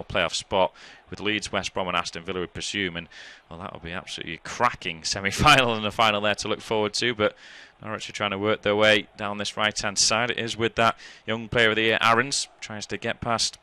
playoff spot with Leeds, West Brom and Aston Villa, we presume, and well, that will be absolutely cracking semi-final and a final there to look forward to. But Norwich are trying to work their way down this right-hand side. It is with that young player of the year, Aarons, tries to get past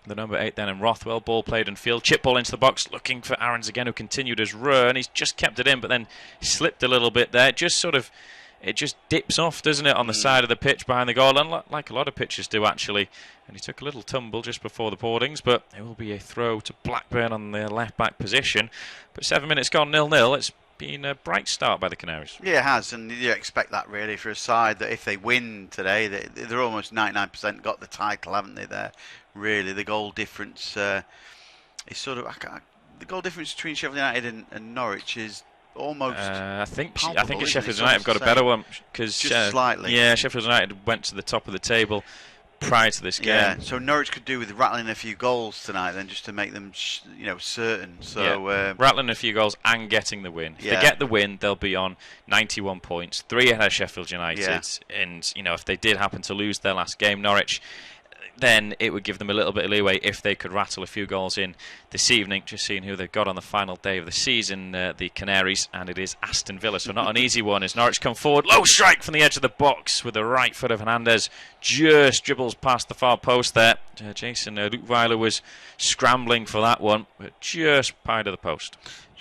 the number 8 then, and Rothwell. Ball played in field, chip ball into the box, looking for Aarons again, who continued his run. He's just kept it in, but then slipped a little bit there. It just dips off, doesn't it, on the side of the pitch behind the goal, like a lot of pitches do, actually. And he took a little tumble just before the boardings, but it will be a throw to Blackburn on the left-back position. But 7 minutes gone, 0-0. It's been a bright start by the Canaries. Yeah, it has, and you expect that, really, for a side that if they win today, they're almost 99% got the title, haven't they, there? Really, the goal difference is sort of... the goal difference between Sheffield United and Norwich is almost I think palpable, Sheffield United have got a better one, because slightly. Yeah, Sheffield United went to the top of the table prior to this game. Yeah, so Norwich could do with rattling a few goals tonight then, just to make them certain. So rattling a few goals and getting the win. If they get the win, they'll be on 91 points, 3 ahead of Sheffield United. And if they did happen to lose their last game, Norwich, then it would give them a little bit of leeway if they could rattle a few goals in this evening. Just seeing who they've got on the final day of the season, the Canaries, and it is Aston Villa, so not an easy one as Norwich come forward. Low strike from the edge of the box with the right foot of Hernandez. Just dribbles past the far post there. Jason Lukweiler was scrambling for that one, but just pied to the post.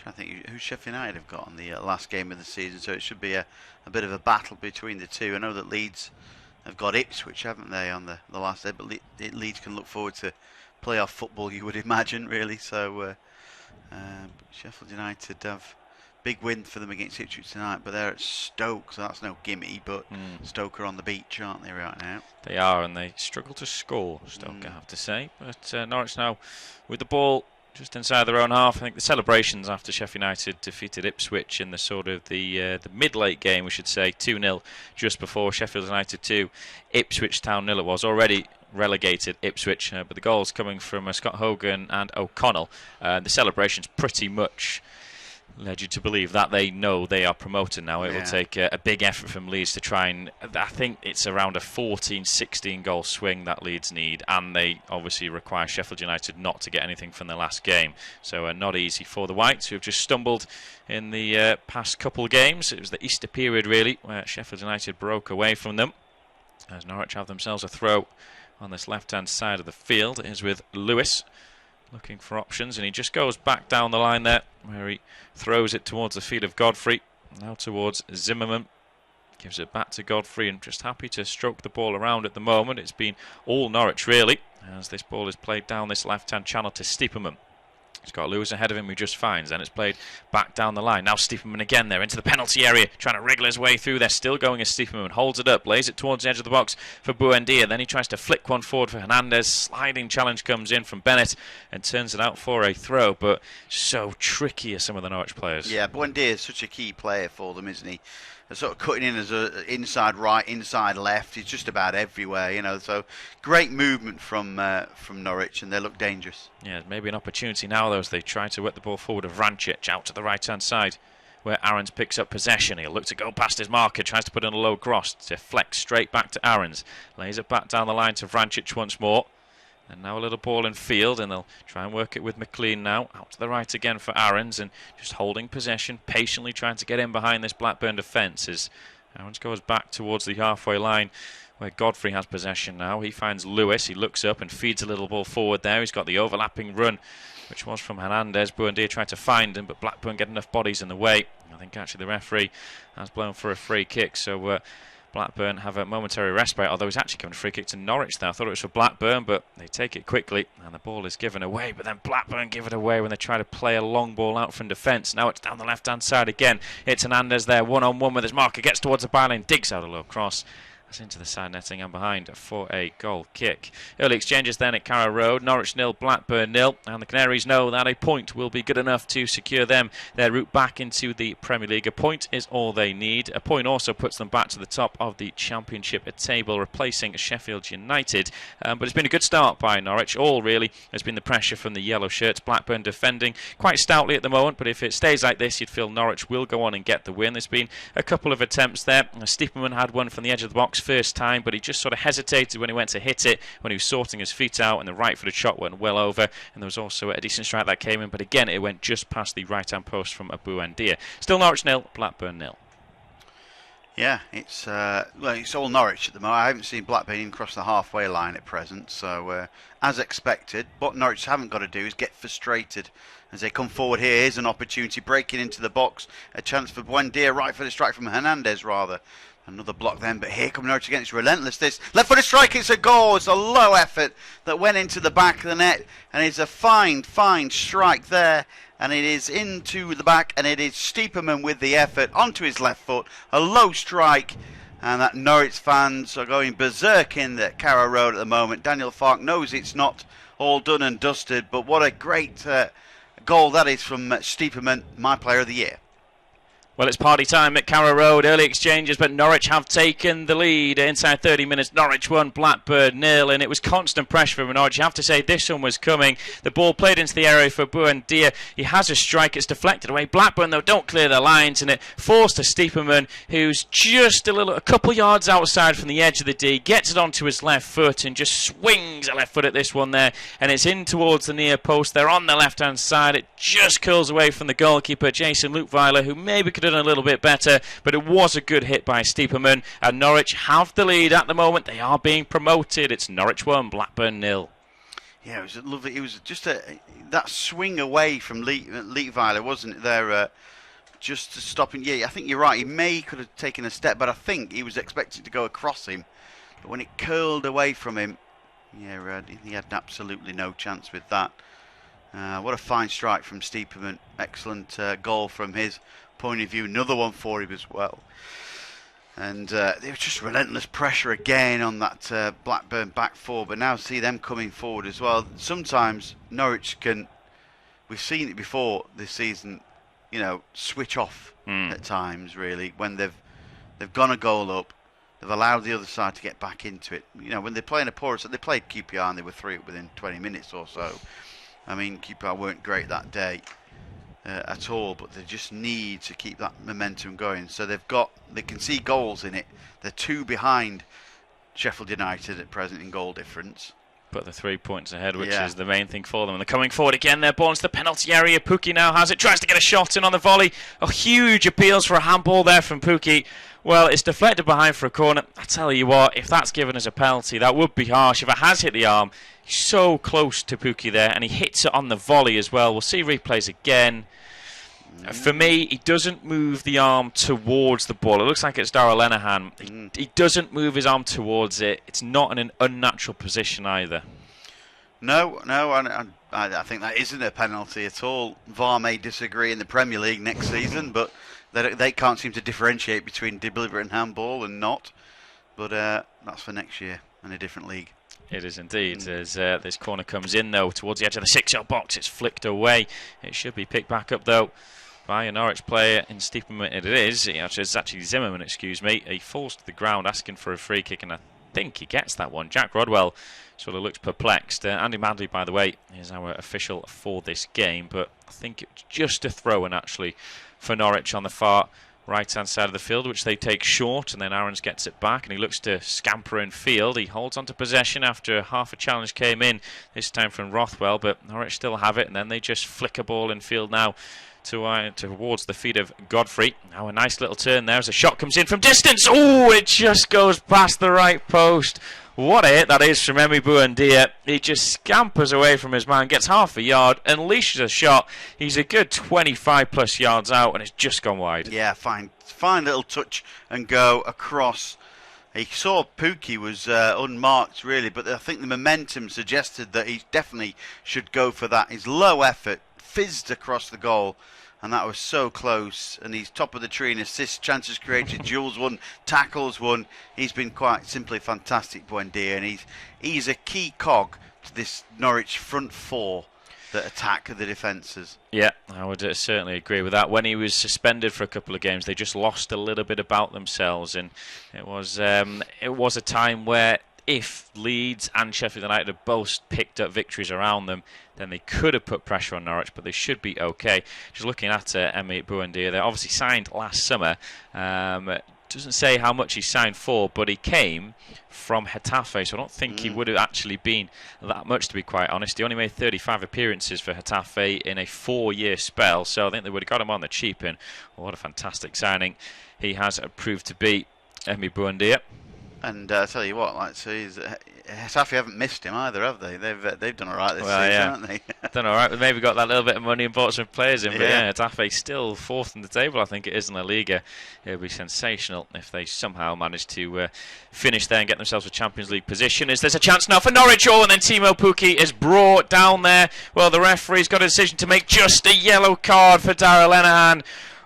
I think who Sheffield United have got on the last game of the season, so it should be a bit of a battle between the two. I know that Leeds have got Ipswich, haven't they, on the last day, but Leeds can look forward to playoff football, you would imagine, really. So Sheffield United have big win for them against Ipswich tonight, but they're at Stoke, so that's no gimme, but Stoke are on the beach, aren't they, right now? They are, and they struggle to score, Stoke, I have to say. But Norwich now with the ball just inside their own half. I think the celebrations after Sheffield United defeated Ipswich in the sort of the mid-late game, we should say, 2-0 just before Sheffield United 2, Ipswich Town 0 it was, already relegated Ipswich, but the goals coming from Scott Hogan and O'Connell. The celebrations pretty much led you to believe that they know they are promoted now. It will take a big effort from Leeds to try and... I think it's around a 14-16 goal swing that Leeds need, and they obviously require Sheffield United not to get anything from their last game. So not easy for the Whites, who have just stumbled in the past couple of games. It was the Easter period, really, where Sheffield United broke away from them, as Norwich have themselves a throw on this left-hand side of the field. It is with Lewis looking for options, and he just goes back down the line there, where he throws it towards the feet of Godfrey, now towards Zimmerman. Gives it back to Godfrey, and just happy to stroke the ball around at the moment. It's been all Norwich, really, as this ball is played down this left-hand channel to Stiepermann. He's got Lewis ahead of him, who just finds. Then it's played back down the line. Now Stiepermann again there into the penalty area, trying to wriggle his way through there. Still going as Stiepermann holds it up, lays it towards the edge of the box for Buendia. Then he tries to flick one forward for Hernandez. Sliding challenge comes in from Bennett and turns it out for a throw. But so tricky are some of the Norwich players. Yeah, Buendia is such a key player for them, isn't he? Sort of cutting in as a inside right, inside left. He's just about everywhere, So great movement from Norwich, and they look dangerous. Yeah, maybe an opportunity now, though, as they try to whip the ball forward of Vrancic out to the right-hand side, where Aarons picks up possession. He'll look to go past his marker, tries to put in a low cross to flex straight back to Aarons. Lays it back down the line to Vrancic once more. And now a little ball in field, and they'll try and work it with McLean now. Out to the right again for Aarons, and just holding possession, patiently trying to get in behind this Blackburn defence as Aarons goes back towards the halfway line where Godfrey has possession now. He finds Lewis, he looks up and feeds a little ball forward there. He's got the overlapping run, which was from Hernandez. Buendia tried to find him, but Blackburn get enough bodies in the way. I think actually the referee has blown for a free kick, so Blackburn have a momentary respite, although he's actually given a free kick to Norwich there. I thought it was for Blackburn, but they take it quickly, and the ball is given away. But then Blackburn give it away when they try to play a long ball out from defence. Now it's down the left-hand side again. It's Hernandez there, one-on-one with his marker, gets towards the byline, digs out a low cross. Into the side netting and behind for a goal kick. Early exchanges then at Carrow Road. Norwich 0, Blackburn 0, and the Canaries know that a point will be good enough to secure them their route back into the Premier League. A point is all they need. A point also puts them back to the top of the Championship table, replacing Sheffield United. But it's been a good start by Norwich. All really has been the pressure from the yellow shirts. Blackburn defending quite stoutly at the moment, but if it stays like this, you'd feel Norwich will go on and get the win. There's been a couple of attempts there. Stiepermann had one from the edge of the box, first time, but he just sort of hesitated when he went to hit it, when he was sorting his feet out, and the right-footed shot went well over, and there was also a decent strike that came in, but again, it went just past the right-hand post from Buendia. Still Norwich 0, Blackburn 0. Yeah, it's all Norwich at the moment. I haven't seen Blackburn even cross the halfway line at present, so as expected, what Norwich haven't got to do is get frustrated as they come forward here. Here's an opportunity, breaking into the box, a chance for Buendia, right for the strike from Hernandez rather. Another block then, but here come Norwich again. It's relentless. This left footed strike, it's a goal. It's a low effort that went into the back of the net, and it's a fine strike there. And it is into the back, and it is Stiepermann with the effort onto his left foot. A low strike, and that Norwich fans are going berserk in the Carrow Road at the moment. Daniel Farke knows it's not all done and dusted, but what a great goal that is from Stiepermann, my player of the year. Well, it's party time at Carrow Road. Early exchanges, but Norwich have taken the lead inside 30 minutes. Norwich 1, Blackburn 0, and it was constant pressure from Norwich. You have to say this one was coming. The ball played into the area for Buendia. He has a strike. It's deflected away. Blackburn, though, don't clear their lines, and it forced to Stiepermann, who's just a couple yards outside from the edge of the D, gets it onto his left foot and just swings a left foot at this one there, and it's in towards the near post. They're on the left-hand side. It just curls away from the goalkeeper, Jason Lutweiler, who maybe could have done a little bit better, but it was a good hit by Stiepermann, and Norwich have the lead at the moment. They are being promoted. It's Norwich 1, Blackburn 0. Yeah, it was lovely. It was just that swing away from Lutweiler, wasn't it there? Just stopping. Yeah, I think you're right. He could have taken a step, but I think he was expecting to go across him. But when it curled away from him, yeah, he had absolutely no chance with that. What a fine strike from Stiepermann. Excellent goal from his point of view. Another one for him as well. And there was just relentless pressure again on that Blackburn back four. But now see them coming forward as well. Sometimes Norwich can, we've seen it before this season, switch off at times really when they've gone a goal up. They've allowed the other side to get back into it. When they're playing a poor, they played QPR and they were 3 up within 20 minutes or so. I mean, QPR weren't great that day at all, but they just need to keep that momentum going. So they can see goals in it. They're 2 behind Sheffield United at present in goal difference. But they're 3 points ahead, which is the main thing for them. And they're coming forward again. They're ball into the penalty area. Pukki now has it. Tries to get a shot in on the volley. Huge appeals for a handball there from Pukki. Well, it's deflected behind for a corner. I tell you what, if that's given as a penalty, that would be harsh. If it has hit the arm, he's so close to Pukki there, and he hits it on the volley as well. We'll see replays again. For me, he doesn't move the arm towards the ball. It looks like it's Darragh Lenihan. He doesn't move his arm towards it. It's not in an unnatural position either. No, I think that isn't a penalty at all. VAR may disagree in the Premier League next season, but they can't seem to differentiate between deliberate handball and not. But that's for next year in a different league. It is indeed. As this corner comes in, though, towards the edge of the 6-yard box, it's flicked away. It should be picked back up, though, by a Norwich player in Stiepermann. It's actually Zimmerman, excuse me. He falls to the ground asking for a free kick, and I think he gets that one. Jack Rodwell sort of looks perplexed. Andy Madley, by the way, is our official for this game, but I think it's just a throw-in, actually, for Norwich on the far right-hand side of the field, which they take short, and then Aarons gets it back, and he looks to scamper in field. He holds on to possession after half a challenge came in, this time from Rothwell, but Norwich still have it, and then they just flick a ball in field now towards the feet of Godfrey. Now a nice little turn there as a shot comes in from distance. Oh, it just goes past the right post. What a hit that is from Emi Buendia. He just scampers away from his man, gets half a yard, unleashes a shot. He's a good 25 plus yards out, and it's just gone wide. Yeah, fine little touch and go across. He saw Pukki was unmarked really, but I think the momentum suggested that he definitely should go for that. His low effort fizzed across the goal, and that was so close. And he's top of the tree in assists, chances created, duels won, tackles won. He's been quite simply fantastic, Buendia, and he's a key cog to this Norwich front four that attack the defences. Yeah, I would certainly agree with that. When he was suspended for a couple of games, they just lost a little bit about themselves, and it was a time where if Leeds and Sheffield United had both picked up victories around them, then they could have put pressure on Norwich, but they should be okay. Just looking at Emi Buendia, they obviously signed last summer doesn't say how much he signed for, but he came from Getafe, so I don't think he would have actually been that much, to be quite honest. He only made 35 appearances for Getafe in a 4-year spell, so I think they would have got him on the cheap, and what a fantastic signing he has proved to be, Emi Buendia. And I tell you what, like, so Getafe haven't missed him either, have they? They've done all right this season, haven't they? Done all right. They've maybe got that little bit of money and bought some players in. But yeah, Getafe still 4th in the table, I think it is, in La Liga. It would be sensational if they somehow manage to finish there and get themselves a Champions League position. As there's a chance now for Norwich, and then Timo Pukki is brought down there. Well, the referee's got a decision to make, just a yellow card for Darragh Lenihan.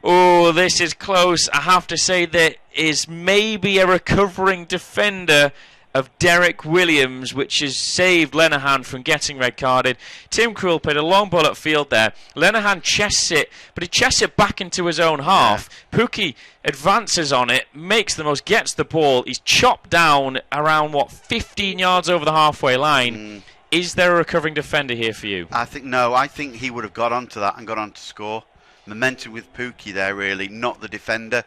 Oh, this is close. I have to say that is maybe a recovering defender of Derek Williams, which has saved Lenihan from getting red carded. Tim Krul played a long ball upfield there. Lenihan chests it, but he chests it back into his own half. Yeah. Pukki advances on it, makes the most, gets the ball. He's chopped down around, 15 yards over the halfway line. Is there a recovering defender here for you? I think he would have got onto that and got on to score. Momentum with Pukki there, really, not the defender.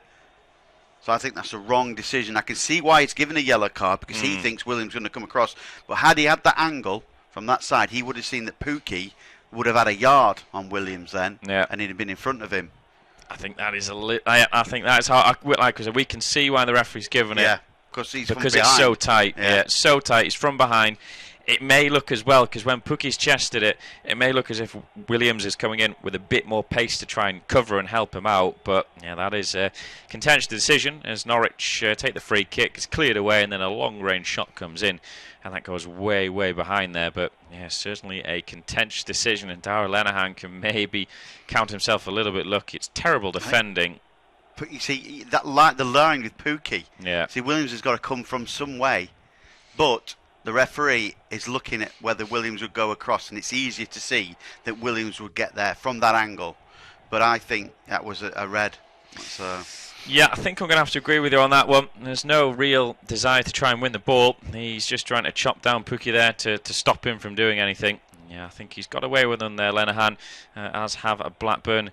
So I think that's a wrong decision. I can see why he's given a yellow card, because he thinks Williams is going to come across. But had he had that angle from that side, he would have seen that Pukki would have had a yard on Williams then, and he'd have been in front of him. I think that is I think that's how because we can see why the referee's given it. Yeah, because it's so tight. Yeah, it's so tight. It's from behind. It may look as well, because when Pukki's chested it, it may look as if Williams is coming in with a bit more pace to try and cover and help him out. But yeah, that is a contentious decision as Norwich take the free kick. It's cleared away, and then a long-range shot comes in, and that goes way, way behind there. But yeah, certainly a contentious decision, and Darragh Lenihan can maybe count himself a little bit lucky. It's terrible defending. But you see, the line with Pukki. Yeah. See, Williams has got to come from some way, but the referee is looking at whether Williams would go across, and it's easier to see that Williams would get there from that angle. But I think that was a red. Yeah, I think I'm going to have to agree with you on that one. There's no real desire to try and win the ball. He's just trying to chop down Pukki there to stop him from doing anything. Yeah, I think he's got away with them there, Lenihan, as have a Blackburn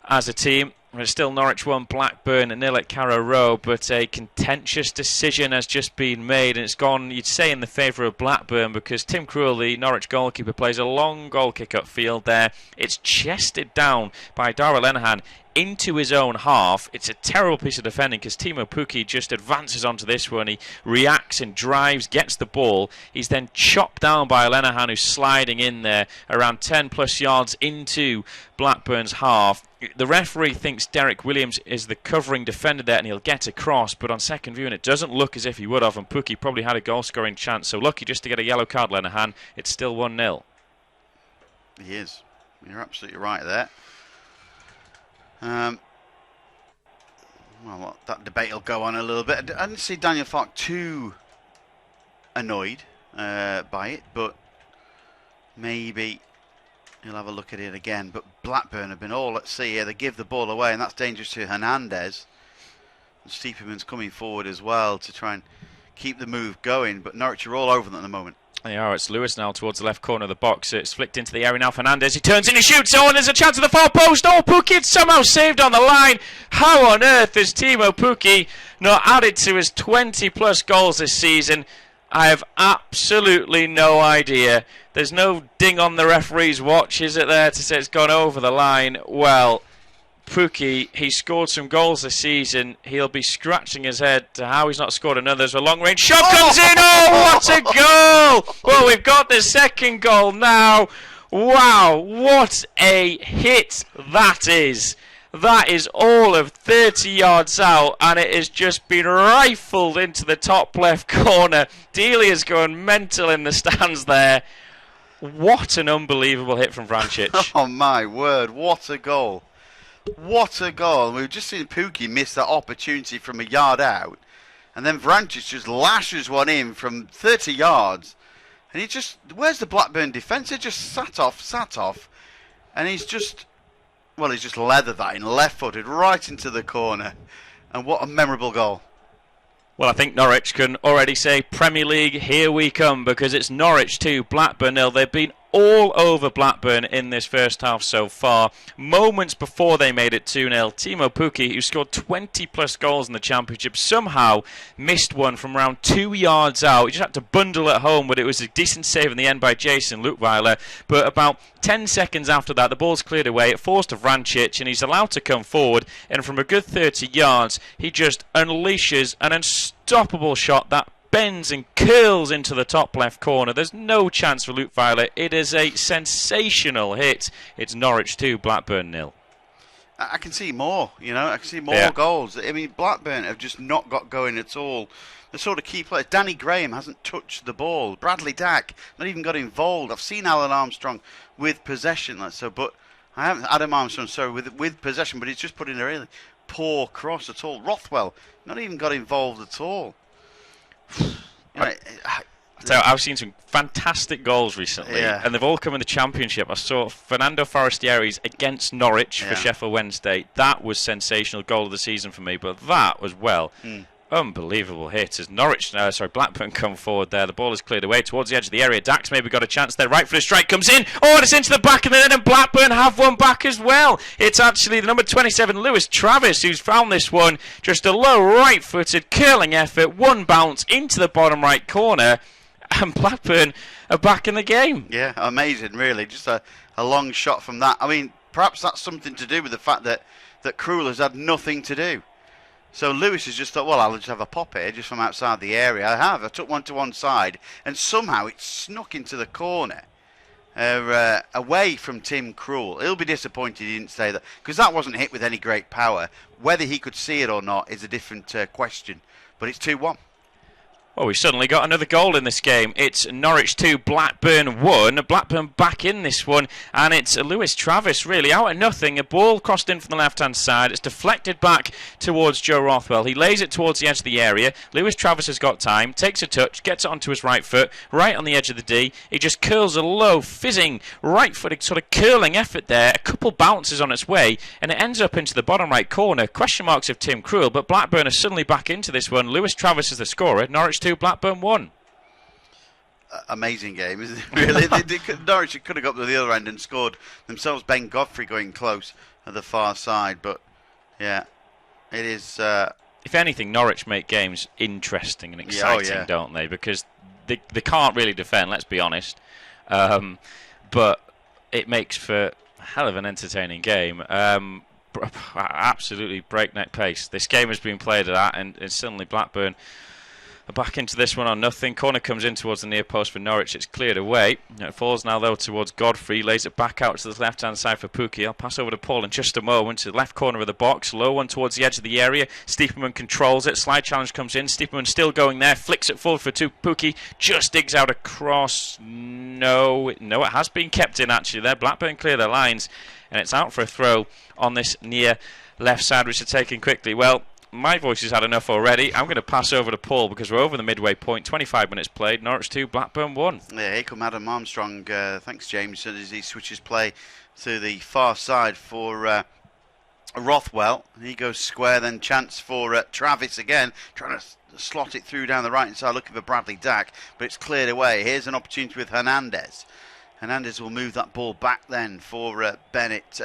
as a team. It's still Norwich 1, Blackburn 0 at Carrow Road, but a contentious decision has just been made, and it's gone, you'd say, in the favour of Blackburn, because Tim Krul, the Norwich goalkeeper, plays a long goal kick upfield there. It's chested down by Darragh Lenihan into his own half. It's a terrible piece of defending, because Timo Pukki just advances onto this one. He reacts and drives, gets the ball. He's then chopped down by Lenihan, who's sliding in there around 10 plus yards into Blackburn's half. The referee thinks Derek Williams is the covering defender there, and he'll get across, but on second viewing it doesn't look as if he would have, and Pukki probably had a goal scoring chance. So lucky just to get a yellow card, Lenihan. It's still 1-0. He is. You're absolutely right there. Well, that debate will go on a little bit. I didn't see Daniel Farke too annoyed by it, but maybe he'll have a look at it again. But Blackburn have been all at sea here. They give the ball away, and that's dangerous to Hernandez. And Stiepermann's coming forward as well to try and keep the move going, but Norwich are all over them at the moment. They are. It's Lewis now towards the left corner of the box. It's flicked into the area now. Fernandez, he turns in, he shoots. Oh, and there's a chance at the far post. Oh, Pukki, it's somehow saved on the line. How on earth is Timo Pukki not added to his 20 plus goals this season? I have absolutely no idea. There's no ding on the referee's watch, is it, there to say it's gone over the line? Well, Pukki, he scored some goals this season. He'll be scratching his head to how he's not scored another. There's a long range shot comes in. Oh, what a goal! Well, we've got the second goal now. Wow, what a hit that is. That is all of 30 yards out, and it has just been rifled into the top left corner. Delia's going mental in the stands there. What an unbelievable hit from Vrancic. Oh my word, what a goal. What a goal. We've just seen Pukki miss that opportunity from a yard out, and then Vrancic just lashes one in from 30 yards, and he just, where's the Blackburn defence? He just sat off, and he's just leathered that in, left-footed, right into the corner, and what a memorable goal. Well, I think Norwich can already say, Premier League, here we come, because it's Norwich 2, Blackburn 0. They've been all over Blackburn in this first half so far. Moments before they made it 2-0, Timo Pukki, who scored 20 plus goals in the Championship, somehow missed one from around 2 yards out. He just had to bundle it home, but it was a decent save in the end by Jason Lutweiler. But about 10 seconds after that, the ball's cleared away. It falls to Vrancic, and he's allowed to come forward. And from a good 30 yards, he just unleashes an unstoppable shot that bends and curls into the top left corner. There's no chance for Lutweiler. It is a sensational hit. It's Norwich 2, Blackburn 0. I can see more, I can see more goals. I mean, Blackburn have just not got going at all. The sort of key players. Danny Graham hasn't touched the ball. Bradley Dack not even got involved. I've seen Alan Armstrong with possession, but I haven't Adam Armstrong, with possession, but he's just put in a really poor cross at all. Rothwell not even got involved at all. I've seen some fantastic goals recently, and they've all come in the Championship. I saw Fernando Forestieri's against Norwich for Sheffield Wednesday. That was sensational goal of the season for me, but that was unbelievable hit as Blackburn come forward there. The ball is cleared away towards the edge of the area. Dax maybe got a chance there. Right footed strike comes in. Oh, and it's into the back of the net, and Blackburn have one back as well. It's actually the number 27, Lewis Travis, who's found this one. Just a low right footed curling effort. One bounce into the bottom right corner, and Blackburn are back in the game. Yeah, amazing, really. Just a long shot from that. I mean, perhaps that's something to do with the fact that Krul has had nothing to do. So Lewis has just thought, well, I'll just have a pop here just from outside the area. I took one to one side, and somehow it snuck into the corner away from Tim Krul. He'll be disappointed he didn't say that, because that wasn't hit with any great power. Whether he could see it or not is a different question, but it's 2-1. Well, we've suddenly got another goal in this game. It's Norwich 2, Blackburn 1. Blackburn back in this one, and it's Lewis Travis really out of nothing. A ball crossed in from the left-hand side. It's deflected back towards Joe Rothwell. He lays it towards the edge of the area. Lewis Travis has got time, takes a touch, gets it onto his right foot, right on the edge of the D. He just curls a low, fizzing, right-footed sort of curling effort there. A couple bounces on its way, and it ends up into the bottom right corner. Question marks of Tim Krul, but Blackburn are suddenly back into this one. Lewis Travis is the scorer. Norwich 2, Blackburn 1. Amazing game, isn't it? Really, Norwich could have got to the other end and scored themselves. Ben Godfrey going close at the far side, but yeah, it is. If anything, Norwich make games interesting and exciting, don't they? Because they can't really defend. Let's be honest, but it makes for a hell of an entertaining game. Absolutely breakneck pace. This game has been played at that, and suddenly Blackburn back into this one on nothing. Corner comes in towards the near post for Norwich. It's cleared away. It falls now though towards Godfrey. Lays it back out to the left hand side for Pukki. I'll pass over to Paul in just a moment to the left corner of the box. Low one towards the edge of the area. Stiepermann controls it. Slide challenge comes in. Stiepermann still going there. Flicks it forward for Pukki. Just digs out a cross. No, it has been kept in actually there. Blackburn clear their lines, and it's out for a throw on this near left side, which is taken quickly. Well, my voice has had enough already. I'm going to pass over to Paul because we're over the midway point. 25 minutes played. Norwich 2, Blackburn 1. Yeah, here come Adam Armstrong. Thanks, James. As he switches play to the far side for Rothwell. He goes square, then chance for Travis again. Trying to slot it through down the right-hand side, looking for Bradley Dack. But it's cleared away. Here's an opportunity with Hernandez. Hernandez will move that ball back then for Bennett.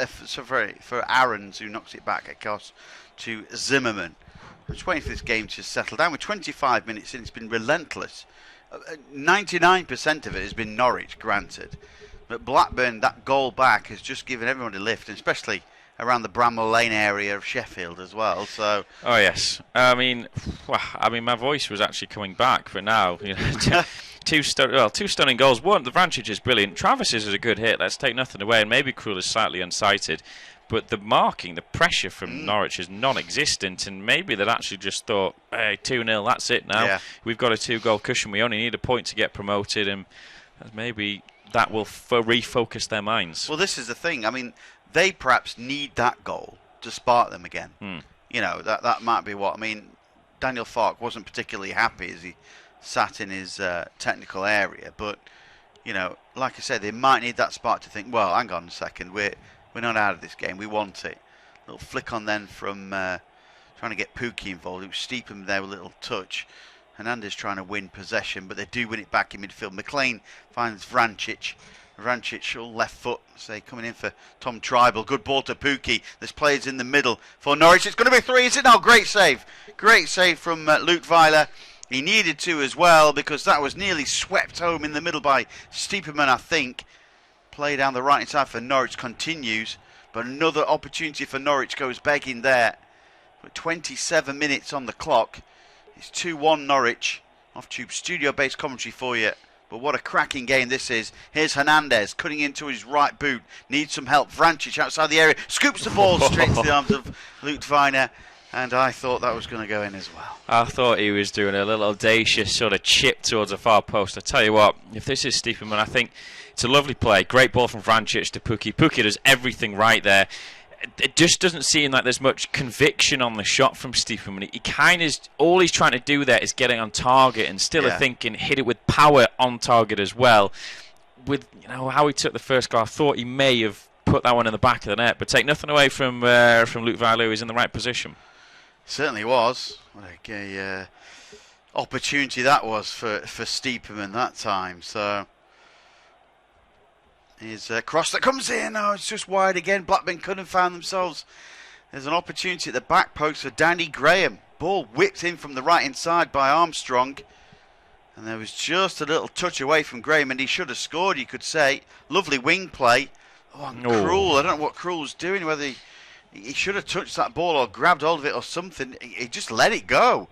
For Aarons, who knocks it back across to Zimmerman. I'm just waiting for this game to settle down. With 25 minutes in, it's been relentless. 99% of it has been Norwich, granted. But Blackburn, that goal back, has just given everyone a lift, and especially around the Bramwell Lane area of Sheffield as well. So. Oh yes, I mean, my voice was actually coming back for now. Two stunning goals. One, the Vrancic is brilliant. Travis is a good hit. Let's take nothing away, and maybe Krul is slightly unsighted. But the marking, the pressure from Norwich is non-existent, and maybe they'd actually just thought, hey, 2-0, that's it now. Yeah. We've got a 2-goal cushion. We only need a point to get promoted, and maybe that will refocus their minds. Well, this is the thing. I mean, they perhaps need that goal to spark them again. That might be what. I mean, Daniel Farke wasn't particularly happy as he sat in his technical area, but, like I said, they might need that spark to think, well, hang on a second, we're not out of this game. We want it. A little flick on then from trying to get Pukki involved. It was Stiepermann there with a little touch. Hernandez trying to win possession, but they do win it back in midfield. McLean finds Vrancic. Vrancic, all left foot, say, coming in for Tom Tribal. Good ball to Pukki. There's players in the middle for Norwich. It's going to be 3, is it? No, great save. Great save from Luke Weiler. He needed to as well, because that was nearly swept home in the middle by Stiepermann, I think. Play down the right side for Norwich continues, but another opportunity for Norwich goes begging there. With 27 minutes on the clock, it's 2-1 Norwich. Off Tube studio-based commentary for you. But what a cracking game this is. Here's Hernandez cutting into his right boot. Needs some help. Vrancic outside the area. Scoops the ball straight to the arms of Luke Weiler. And I thought that was going to go in as well. I thought he was doing a little audacious sort of chip towards the far post. I tell you what, if this is Stiepermann, I think it's a lovely play. Great ball from Vrancic to Pukki. Pukki does everything right there. It just doesn't seem like there's much conviction on the shot from Stiepermann. He kind of, all he's trying to do there is get it on target, and still thinking hit it with power on target as well. With how he took the first goal, I thought he may have put that one in the back of the net, but take nothing away from Luke Weiler, who's in the right position. Certainly was. What a opportunity that was for Stiepermann that time. So his cross that comes in. Oh, it's just wide again. Blackburn couldn't have found themselves. There's an opportunity at the back post for Danny Graham. Ball whipped in from the right hand side by Armstrong. And there was just a little touch away from Graham, and he should have scored, you could say. Lovely wing play. Oh, and Krul. I don't know what Krul's doing, whether he should have touched that ball or grabbed hold of it or something. He just let it go.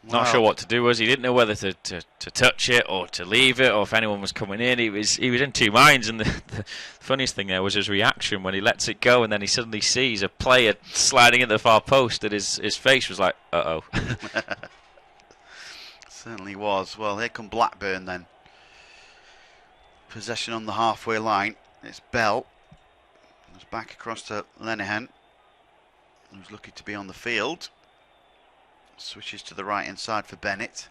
Not sure what to do, was he? Didn't know whether to touch it or to leave it, or if anyone was coming in. He was in two minds, and the funniest thing there was his reaction when he lets it go, and then he suddenly sees a player sliding into the far post, and his face was like, uh-oh. Certainly was. Well, here come Blackburn then. Possession on the halfway line. It's Bell. Goes back across to Lenihan, who's lucky to be on the field. Switches to the right hand side for Bennett,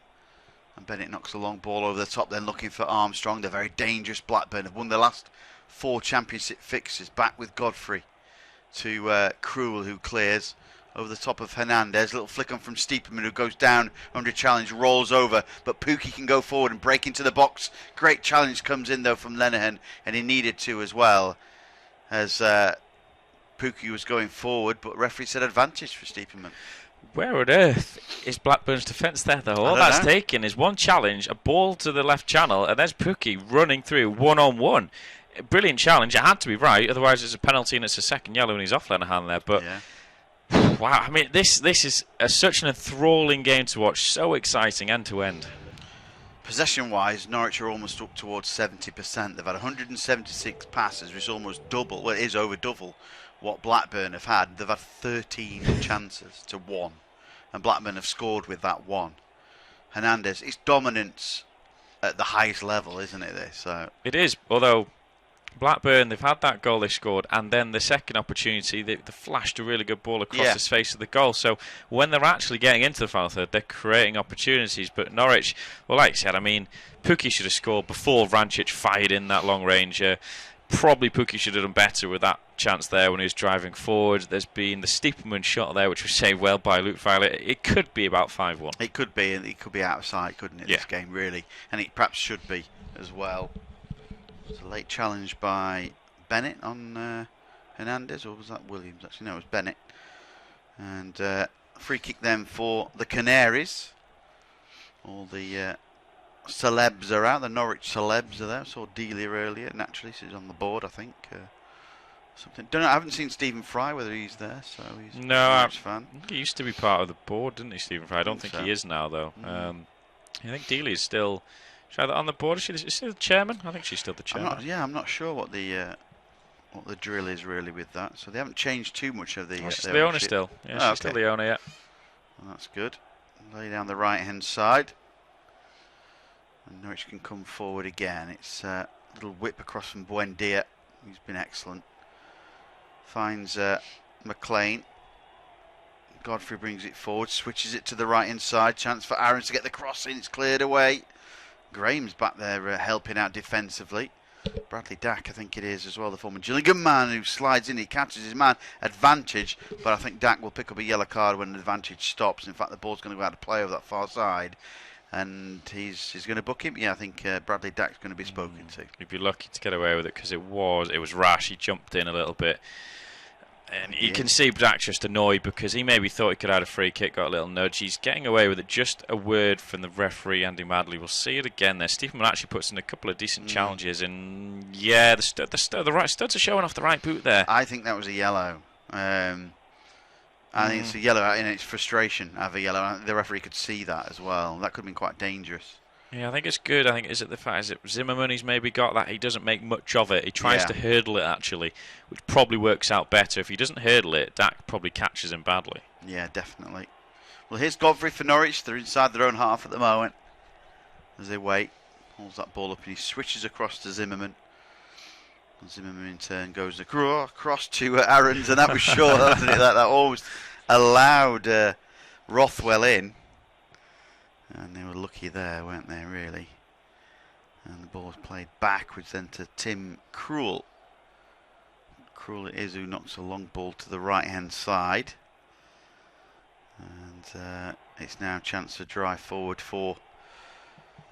and Bennett knocks a long ball over the top, then looking for Armstrong. They're very dangerous. Blackburn have won their last 4 championship fixtures. Back with Godfrey to Krul, who clears over the top of Hernandez. Little flick on from Stiepermann, who goes down under challenge, rolls over, but Pukki can go forward and break into the box. Great challenge comes in though from Lenihan, and he needed to as well, as Pukki was going forward, but referee said advantage for Stiepermann. Where on earth is Blackburn's defence there, though? All that's taken is one challenge, a ball to the left channel, and there's Pukki running through one-on-one. Brilliant challenge. It had to be right, otherwise it's a penalty and it's a second yellow and he's off Lenihan there. But wow, I mean, this is such an enthralling game to watch. So exciting end to end. Possession-wise, Norwich are almost up towards 70%. They've had 176 passes, which is almost double. Well, it is over double what Blackburn have had. They've had 13 chances to 1, and Blackburn have scored with that 1. Hernandez, it's dominance at the highest level, isn't it? This so it is. Although Blackburn, they've had that goal they scored, and then the second opportunity, they flashed a really good ball across the face of the goal. So when they're actually getting into the final third, they're creating opportunities. But Norwich, well, like you said, I mean, Pukki should have scored before Vrancic fired in that long range. Probably Pukki should have done better with that chance there when he was driving forward. There's been the Stiepermann shot there, which was saved well by Luke Weiler. It could be about 5-1. It could be, and it could be outside, couldn't it, this game, really? And it perhaps should be as well. It's a late challenge by Bennett on Hernandez, or was that Williams? Actually, no, it was Bennett. And free kick then for the Canaries. All the celebs are out. The Norwich celebs are there. I saw Delia earlier. Naturally, so he's on the board, I think. Something. Don't know. I haven't seen Stephen Fry, whether he's there. So he's a Norwich fan. He used to be part of the board, didn't he, Stephen Fry? I don't think he is now, though. I think Delia's still. Is on the board? Is she still the chairman? I think she's still the chairman. I'm not sure what the drill is really with that. So they haven't changed too much of the. She's the owner still. Yeah, she's still the owner. Yeah. Well, that's good. Lay down the right hand side. And Norwich can come forward again. It's a little whip across from Buendia. He's been excellent. Finds McLean. Godfrey brings it forward, switches it to the right hand side. Chance for Aaron to get the cross in. It's cleared away. Graham's back there helping out defensively. Bradley Dack, I think it is as well, the former Gillingham man who slides in. He catches his man. Advantage, but I think Dack will pick up a yellow card when the advantage stops. In fact, the ball's going to go out of play over that far side. and he's going to book him. Yeah, I think Bradley Dack's going to be spoken to. He'd be lucky to get away with it because it was rash. He jumped in a little bit. And you can see Dack just annoyed because he maybe thought he could have a free kick, got a little nudge. He's getting away with it. Just a word from the referee, Andy Madley. We'll see it again there. Stephenman actually puts in a couple of decent challenges. And yeah, the right studs are showing off the right boot there. I think that was a yellow. I think it's a yellow in its frustration. Have a yellow. The referee could see that as well. That could have been quite dangerous. Yeah, I think it's good. I think is it the fact is it Zimmerman he's maybe got that he doesn't make much of it. He tries to hurdle it actually, which probably works out better. If he doesn't hurdle it, Dack probably catches him badly. Yeah, definitely. Well, here's Godfrey for Norwich. They're inside their own half at the moment as they wait. Holds that ball up and he switches across to Zimmerman. And Zimmerman in turn goes across to Aarons, and that was short, wasn't it? That almost allowed Rothwell in. And they were lucky there, weren't they, really? And the ball was played backwards then to Tim Krul. Krul it is who knocks a long ball to the right-hand side. And it's now a chance to drive forward for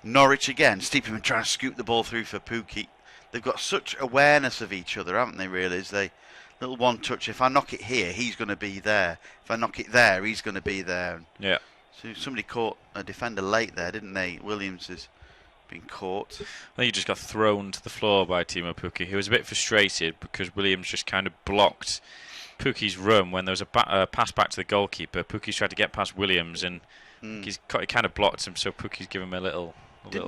Norwich again. Stephenman trying to scoop the ball through for Pookie. They've got such awareness of each other, haven't they, really? As they little one touch. If I knock it here, he's going to be there. If I knock it there, he's going to be there. Yeah. So somebody caught a defender late there, didn't they? Williams has been caught. I think he just got thrown to the floor by Timo Pukki. He was a bit frustrated because Williams just kind of blocked Pukki's run when there was a pass back to the goalkeeper. Pukki's tried to get past Williams and he kind of blocked him, so Pukki's given him a little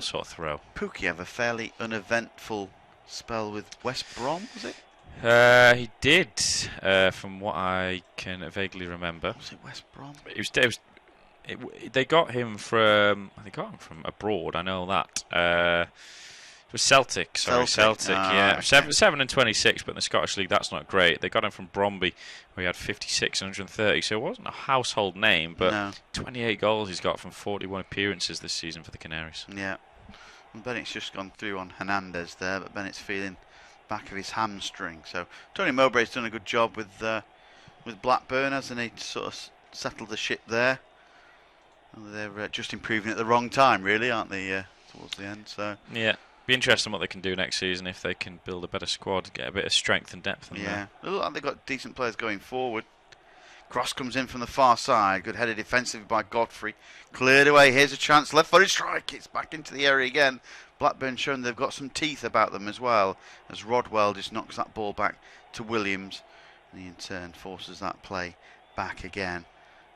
sort of throw. Pukki have a fairly uneventful spell with West Brom, was it? He did, from what I can vaguely remember. Was it West Brom? They got him from abroad. I know that. It was Celtic. Sorry, Celtic. Yeah, 7 and 26, but in the Scottish League that's not great. They got him from Bromby, where he had 56 and 130. So it wasn't a household name, but 28 goals he's got from 41 appearances this season for the Canaries. Yeah, and Bennett's just gone through on Hernandez there, but Bennett's feeling back of his hamstring. So Tony Mowbray's done a good job with Blackburn, hasn't he? To sort of settle the ship there. They're just improving at the wrong time, really, aren't they, towards the end? So yeah, be interesting what they can do next season if they can build a better squad, get a bit of strength and depth in there. They look like they've got decent players going forward. Cross comes in from the far side. Good headed defensive by Godfrey. Cleared away. Here's a chance. Left-footed strike. It's back into the area again. Blackburn showing they've got some teeth about them as well, as Rodwell just knocks that ball back to Williams. And he in turn forces that play back again.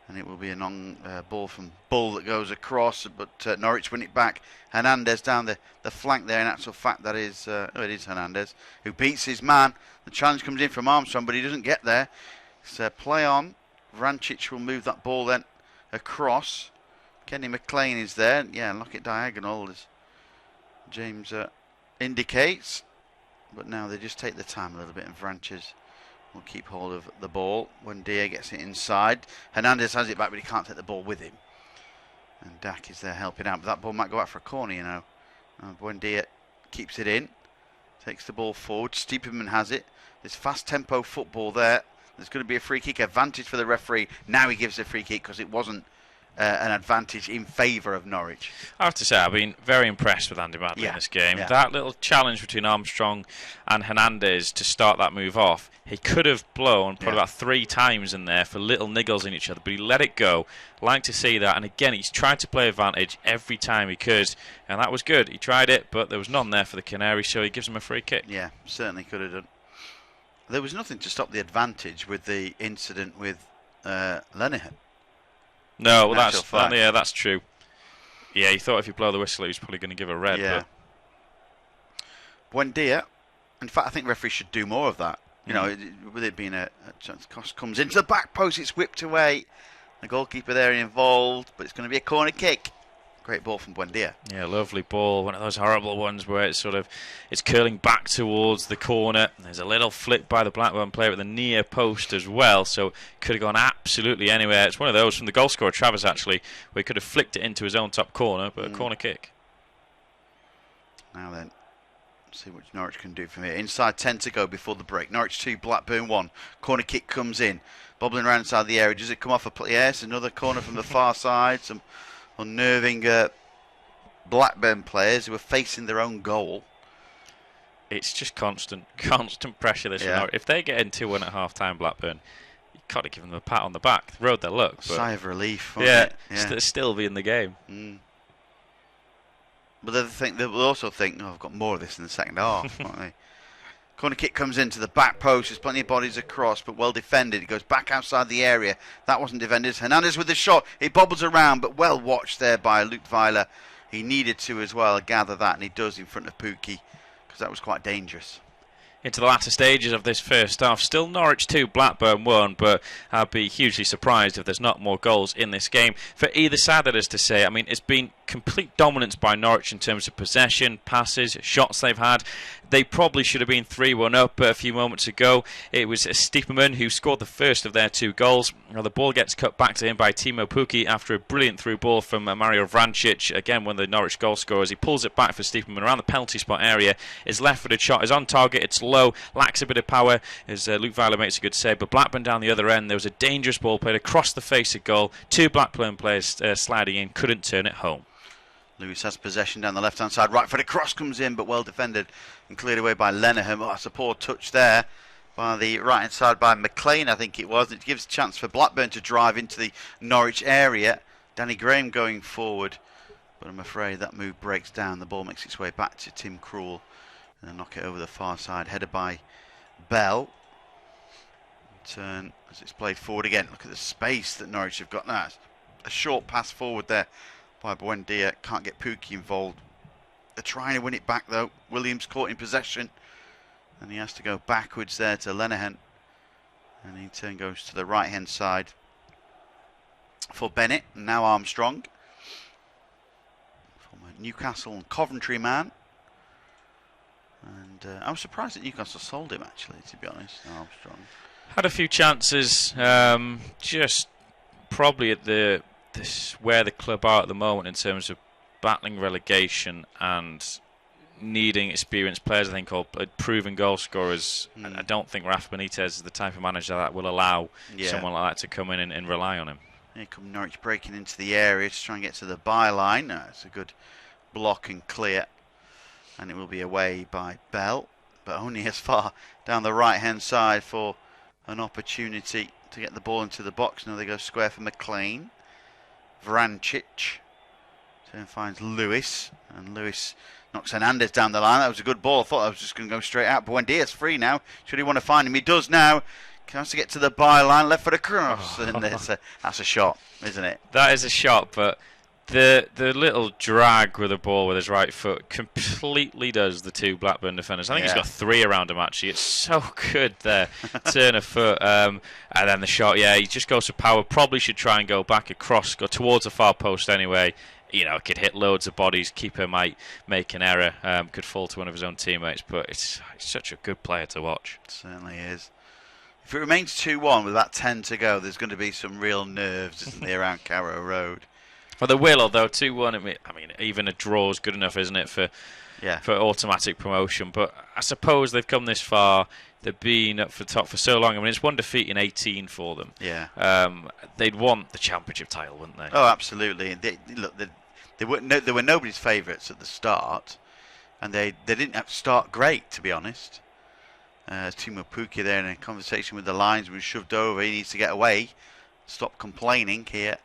And it will be a ball from Bull that goes across, but Norwich win it back. Hernandez down the flank there. In actual fact, that is it is Hernandez who beats his man. The challenge comes in from Armstrong, but he doesn't get there. So play on. Vrancic will move that ball then across. Kenny McLean is there. Yeah, lock it diagonal as James indicates. But now they just take the time a little bit, and Vrancic will keep hold of the ball. When Dia gets it inside, Hernandez has it back, but he can't take the ball with him. And Dack is there helping out, but that ball might go out for a corner, you know. Buendia keeps it in, takes the ball forward. Stiepermann has it. There's fast tempo football there. There's going to be a free kick advantage for the referee. Now he gives a free kick because it wasn't an advantage in favour of Norwich. I have to say, I've been very impressed with Andy Madley in this game. Yeah. That little challenge between Armstrong and Hernandez to start that move off, he could have blown probably about 3 times in there for little niggles in each other, but he let it go. Like to see that, and again, he's tried to play advantage every time he could, and that was good. He tried it, but there was none there for the Canaries, so he gives him a free kick. Yeah, certainly could have done. There was nothing to stop the advantage with the incident with Lenihan. No, well, that's true. Yeah, he thought if you blow the whistle, he was probably going to give a red. Yeah. Buendia, in fact, I think referees should do more of that. You know, with it being a chance, Cost comes into the back post, it's whipped away. The goalkeeper there involved, but it's going to be a corner kick. Great ball from Buendia. Yeah, lovely ball. One of those horrible ones where it's curling back towards the corner. There's a little flick by the Blackburn player at the near post as well, so it could have gone absolutely anywhere. It's one of those from the goal scorer, Travers, actually, where he could have flicked it into his own top corner, but a corner kick. Now then, see what Norwich can do from here. Inside 10 to go before the break. Norwich 2, Blackburn 1. Corner kick comes in. Bobbling around inside the area. Does it come off a play? Yes, another corner from the far side. Some unnerving Blackburn players who are facing their own goal. It's just constant pressure this one. If they get in 2-1 at half-time, Blackburn, you've got to give them a pat on the back. They rode their luck. Sigh of relief, still be in the game. But they'll also think, I've got more of this in the second half, won't they? Corner kick comes into the back post. There's plenty of bodies across, but well defended. It goes back outside the area. That wasn't defended. Hernandez with the shot. He bobbles around, but well watched there by Luke Weiler. He needed to as well gather that, and he does in front of Pukki, because that was quite dangerous. Into the latter stages of this first half. Still Norwich 2, Blackburn 1, but I'd be hugely surprised if there's not more goals in this game. For either side, that is to say, I mean, it's been complete dominance by Norwich in terms of possession, passes, shots they've had. They probably should have been 3-1 up a few moments ago. It was Stiepermann who scored the first of their 2 goals. Now, the ball gets cut back to him by Timo Pukki after a brilliant through ball from Mario Vrancic. Again, one of the Norwich goal scorers. He pulls it back for Stiepermann around the penalty spot area. His left-footed shot is on target. It's low, lacks a bit of power as Luke Weiler makes a good save. But Blackburn down the other end, there was a dangerous ball played across the face of goal. 2 Blackburn players sliding in, couldn't turn it home. Lewis has possession down the left-hand side. Right foot cross comes in, but well defended and cleared away by Lenihan. Oh, that's a poor touch there by the right-hand side by McLean, I think it was. It gives a chance for Blackburn to drive into the Norwich area. Danny Graham going forward, but I'm afraid that move breaks down. The ball makes its way back to Tim Krul and then knock it over the far side. Headed by Bell. Turn as it's played forward again. Look at the space that Norwich have got now. A short pass forward there by Buendia. Can't get Pukki involved. They're trying to win it back though. Williams caught in possession, and he has to go backwards there to Lenihan, and he in turn goes to the right hand side for Bennett. And now Armstrong, former Newcastle and Coventry man, and I was surprised that Newcastle sold him actually, to be honest. Armstrong had a few chances, just probably at where the club are at the moment in terms of battling relegation and needing experienced players, I think, or proven goal scorers. I don't think Rafa Benitez is the type of manager that will allow someone like that to come in and rely on him. Here come Norwich breaking into the area to try and get to the byline. It's a good block and clear, and it will be away by Bell, but only as far down the right hand side for an opportunity to get the ball into the box. Now they go square for McLean. Vrancic turn finds Lewis, and Lewis knocks Hernandez down the line. That was a good ball. I thought I was just going to go straight out. Buendia's free now. Should he want to find him? He does now. Has to get to the byline, left foot across, and that's a shot, isn't it? That is a shot, but the little drag with the ball with his right foot completely does the 2 Blackburn defenders. I think he's got 3 around him actually. It's so good there. Turn of foot, and then the shot. Yeah, he just goes for power. Probably should try and go back across, go towards the far post anyway. You know, could hit loads of bodies. Keeper might make an error. Could fall to one of his own teammates. But it's such a good player to watch. It certainly is. If it remains 2-1 with about 10 to go, there's going to be some real nerves, isn't there, around Carrow Road? Well, there will, although 2-1. I mean, even a draw is good enough, isn't it, for automatic promotion? But I suppose they've come this far. They've been up for top for so long. I mean, it's 1 defeat in 18 for them. Yeah. They'd want the championship title, wouldn't they? Oh, absolutely. They were nobody's favourites at the start, and they didn't have to start great, to be honest. Timo Pukki there in a conversation with the linesman, shoved over. He needs to get away, stop complaining here.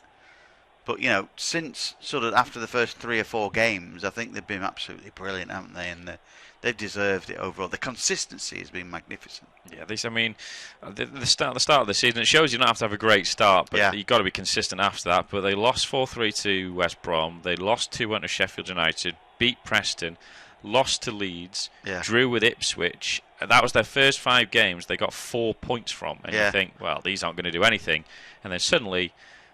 But, you know, since sort of after the first 3 or 4 games, I think they've been absolutely brilliant, haven't they? And they've deserved it overall. The consistency has been magnificent. Yeah, I mean, the start of the season, it shows you don't have to have a great start, but you've got to be consistent after that. But they lost 4-3 to West Brom. They lost 2-1 to Sheffield United, beat Preston, lost to Leeds, drew with Ipswich. That was their first 5 games they got 4 points from. And you think, well, these aren't going to do anything. And then suddenly,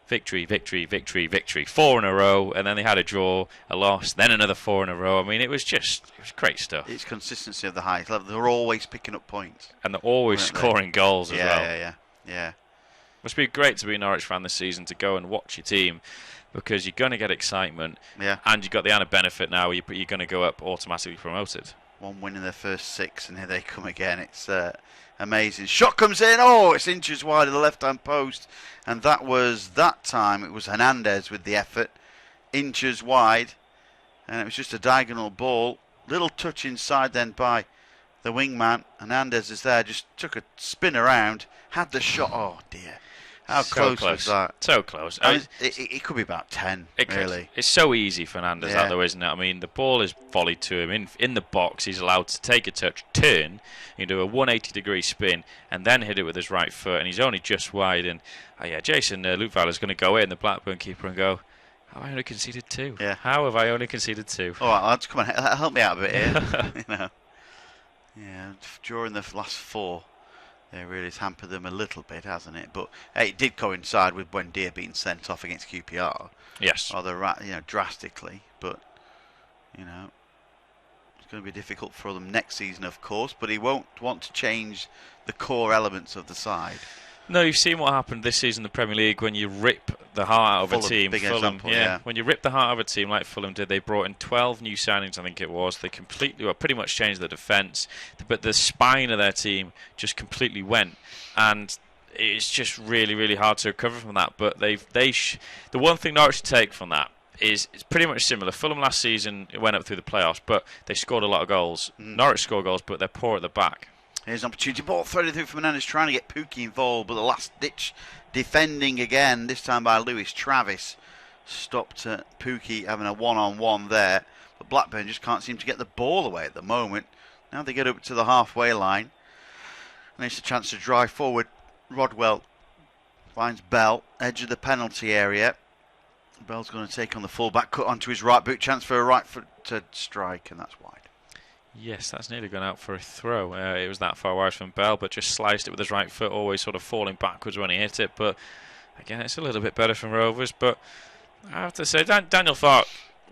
victory, 4 in a row, and then they had a draw, a loss, then another 4 in a row. I mean, it was great stuff. It's consistency of the highest level. They're always picking up points. And they're always scoring goals as well. Yeah. Must be great to be a Norwich fan this season, to go and watch your team, because you're going to get excitement, and you've got the added benefit now, you're going to go up automatically promoted. 1 win in their first 6, and here they come again. It's amazing. Shot comes in. Oh, it's inches wide of the left-hand post. And that time, it was Hernandez with the effort. Inches wide. and it was just a diagonal ball. Little touch inside then by the wingman. Hernandez is there, just took a spin around, had the shot. Oh dear. How so close was that? So close. I mean, it could be about 10, really. It's so easy for Hernandez, that though, isn't it? I mean, the ball is volleyed to him in the box. He's allowed to take a touch, turn, do a 180-degree spin, and then hit it with his right foot, and he's only just wide. And Jason Lutweiler's going to go in, the Blackburn keeper, and go, have I only conceded 2? Yeah. How have I only conceded 2? All right, lads, come on, help me out a bit here. Yeah, during the last 4. It really has hampered them a little bit, hasn't it? But it did coincide with Buendia being sent off against QPR. Yes. Rather, drastically. But, it's going to be difficult for them next season, of course. But he won't want to change the core elements of the side. No, you've seen what happened this season in the Premier League when you rip the heart out of a team. Big example, yeah. When you rip the heart out of a team like Fulham did, they brought in 12 new signings, I think it was. They pretty much changed the defence, but the spine of their team just completely went, and it's just really, really hard to recover from that. But the one thing Norwich should take from that is it's pretty much similar. Fulham last season went up through the playoffs, but they scored a lot of goals. Norwich score goals, but they're poor at the back. Here's an opportunity. Ball threaded through from Hernandez, trying to get Pukki involved, but the last-ditch defending again, this time by Lewis Travis. Stopped Pukki having a one-on-one there, but Blackburn just can't seem to get the ball away at the moment. Now they get up to the halfway line, and it's a chance to drive forward. Rodwell finds Bell, edge of the penalty area. Bell's going to take on the full-back, cut onto his right boot, chance for a right foot to strike, and that's wide. Yes, that's nearly gone out for a throw. It was that far wide from Bell, but just sliced it with his right foot, always sort of falling backwards when he hit it. But again, it's a little bit better from Rovers. But I have to say, Daniel Farke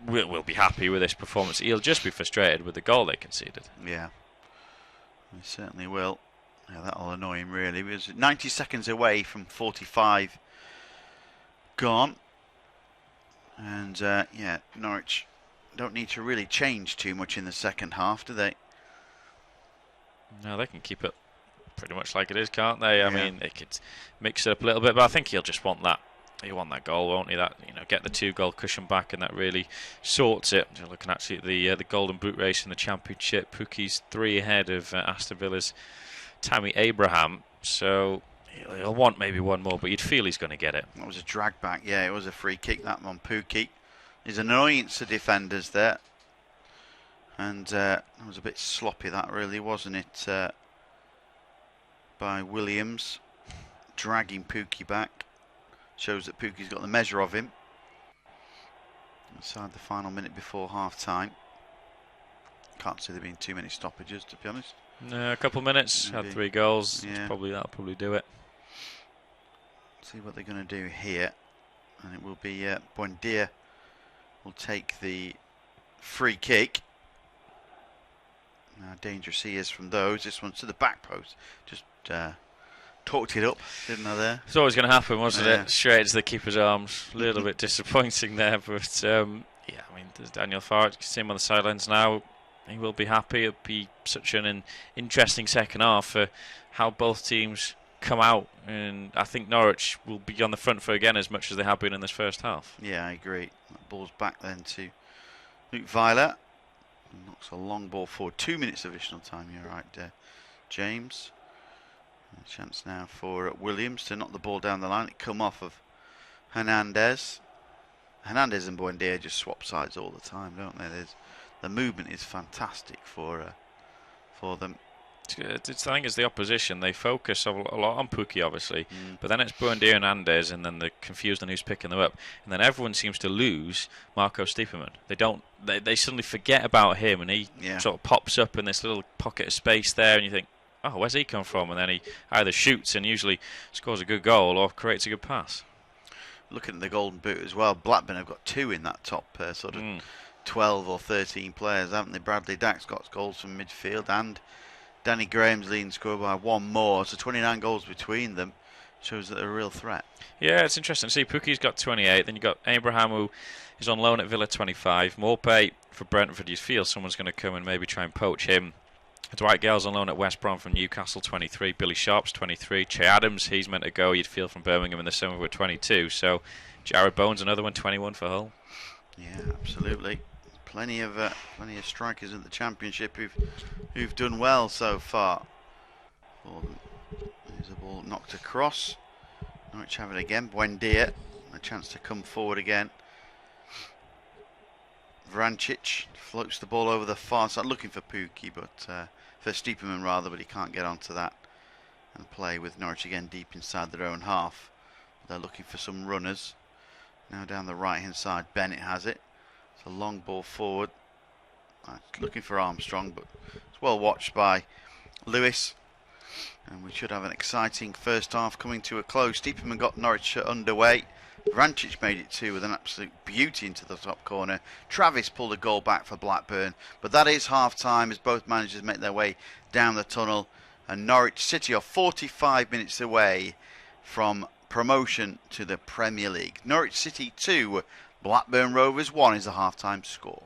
will be happy with this performance. He'll just be frustrated with the goal they conceded. Yeah, he certainly will. Yeah, that'll annoy him, really. He was 90 seconds away from 45 gone. And, Norwich don't need to really change too much in the second half, do they? No, they can keep it pretty much like it is, can't they? I mean, they could mix it up a little bit, but I think he'll just want that. He'll want that goal, won't he? That get the 2-goal cushion back, and that really sorts it. You're looking actually at the Golden Boot race in the Championship. Pukki's 3 ahead of Aston Villa's Tammy Abraham, so he'll want maybe one more, but you'd feel he's going to get it. That was a drag back, yeah. It was a free kick, that one, Pukki. There's an annoyance to defenders there. And it was a bit sloppy, that really, wasn't it? By Williams. Dragging Pukki back. Shows that Pukki's got the measure of him. Inside the final minute before half-time. Can't see there being too many stoppages, to be honest. No, a couple of minutes, maybe. Had 3 goals. Yeah. That'll probably do it. See what they're going to do here. And it will be Buendia will take the free kick. Now dangerous he is from those. This one's to the back post. Just talked it up, didn't I there? It's always going to happen, wasn't it? Straight into the keeper's arms. A little bit disappointing there, but I mean, there's Daniel Farke. You can see him on the sidelines now. He will be happy. It'll be such an interesting second half for how both teams come out, and I think Norwich will be on the front foot again as much as they have been in this first half. Yeah, I agree. That ball's back then to Lutweiler. Knocks a long ball forward. 2 minutes of additional time. You're right there, James. A chance now for Williams to knock the ball down the line. It come off of Hernandez. Hernandez and Buendia just swap sides all the time, don't they? The movement is fantastic for them. I think it's the opposition. They focus a lot on Pukki, obviously, but then it's Buendia and Hernandez, and then they're confused on who's picking them up. And then everyone seems to lose Marco Stiepermann. They suddenly forget about him, and he sort of pops up in this little pocket of space there, and you think, oh, where's he come from? And then he either shoots and usually scores a good goal or creates a good pass. Looking at the Golden Boot as well, Blackburn have got 2 in that top 12 or 13 players, haven't they? Bradley Dack's got goals from midfield, and Danny Graham's leading score by 1 more, so 29 goals between them. Shows that they're a real threat. Yeah, it's interesting. See, Pukki's got 28, then you've got Abraham, who is on loan at Villa, 25. Morpay for Brentford, you feel someone's going to come and maybe try and poach him. Dwight Gale's on loan at West Brom from Newcastle, 23. Billy Sharp's 23. Che Adams, he's meant to go, you'd feel, from Birmingham in the summer with 22. So Jared Bowen's another one, 21 for Hull. Yeah, absolutely. plenty of strikers in the Championship who've done well so far. There's a ball knocked across. Norwich have it again. Buendia, a chance to come forward again. Vrancic floats the ball over the far side, looking for Pukki, but for Stiepermann rather, but he can't get onto that and play with Norwich again deep inside their own half. They're looking for some runners. Now down the right hand side, Bennett has it. It's a long ball forward. Looking for Armstrong, but it's well watched by Lewis. And we should have an exciting first half coming to a close. Stiepermann got Norwich underway. Vrancic made it 2 with an absolute beauty into the top corner. Travis pulled a goal back for Blackburn. But that is half time as both managers make their way down the tunnel. And Norwich City are 45 minutes away from promotion to the Premier League. Norwich City 2, Blackburn Rovers 1 is the half time score.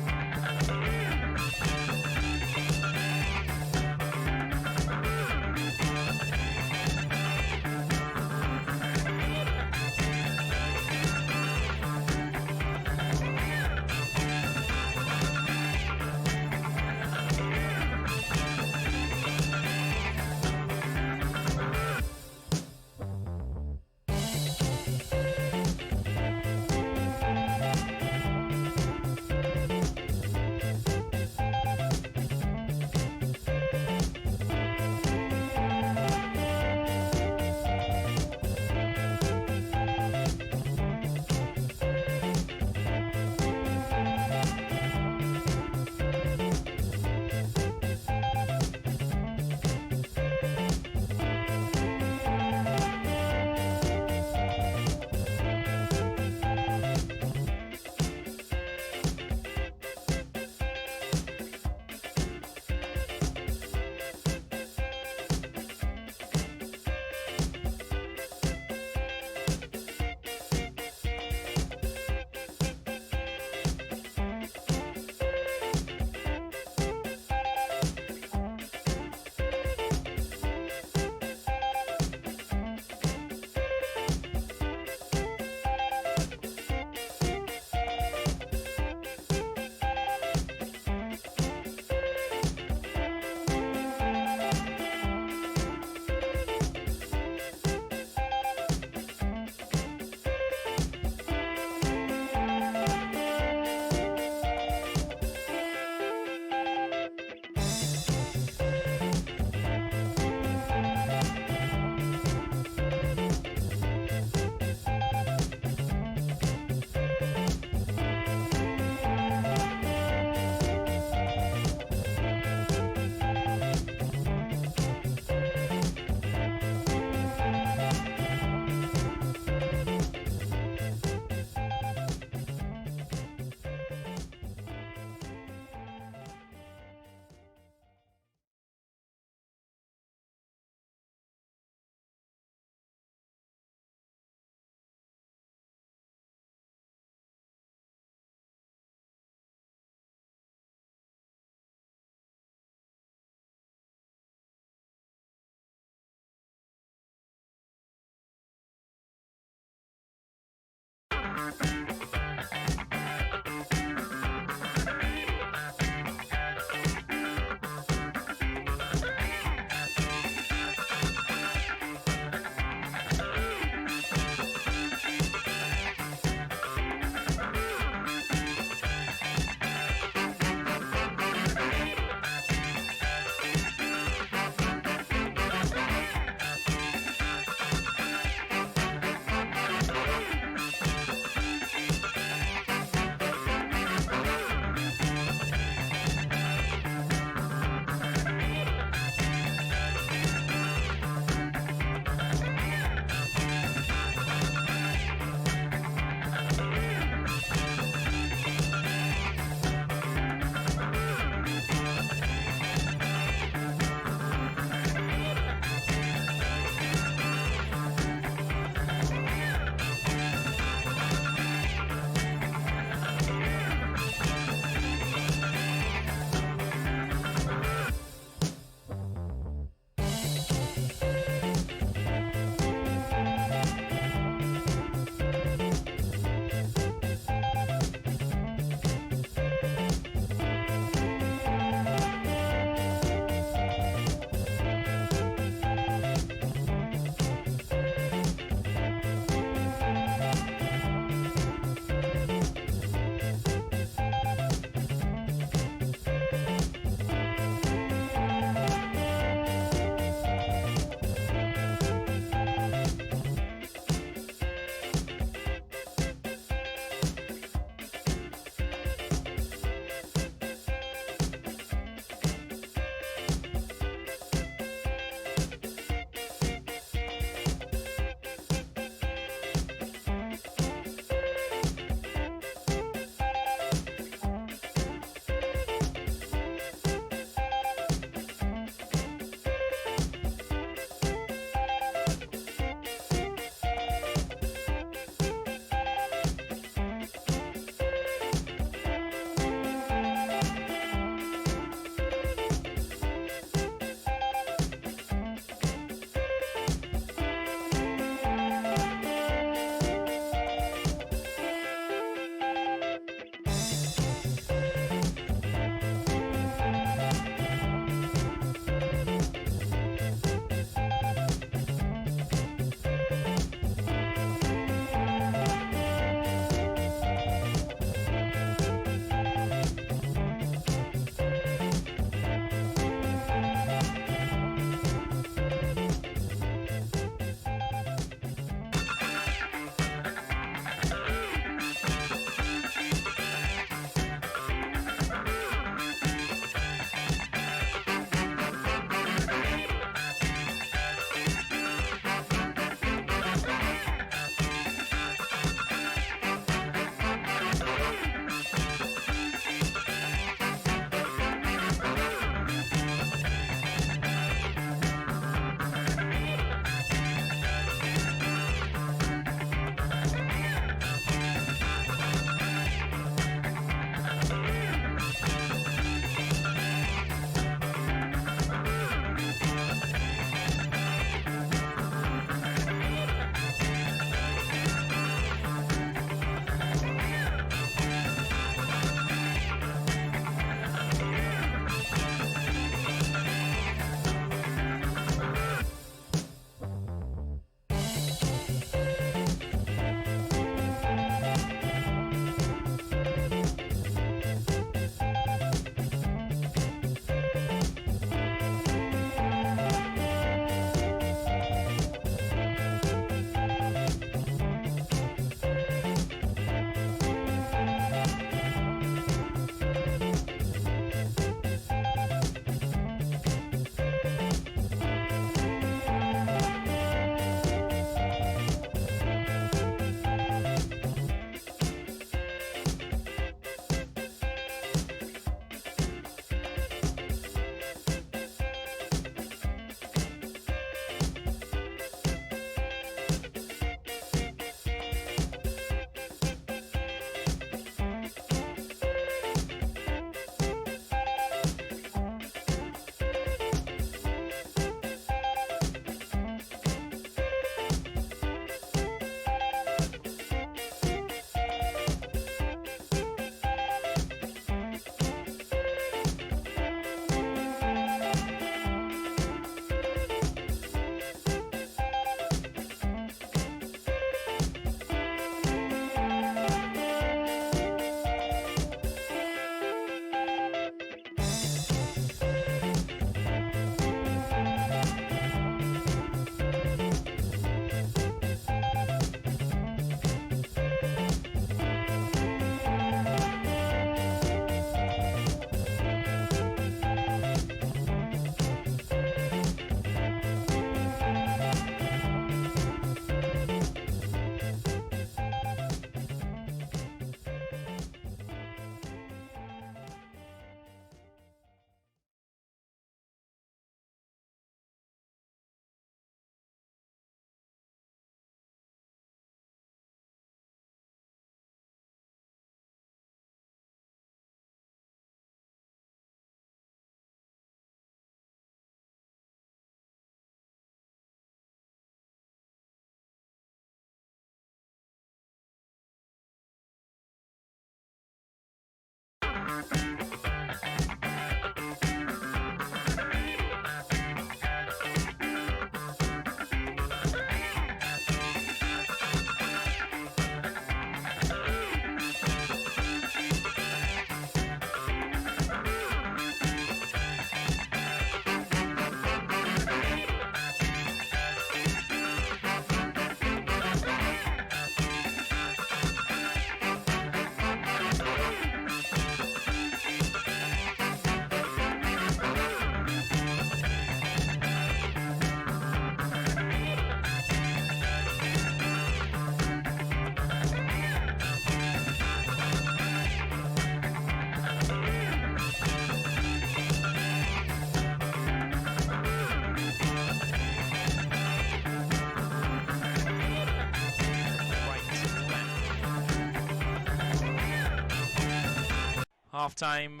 Half-time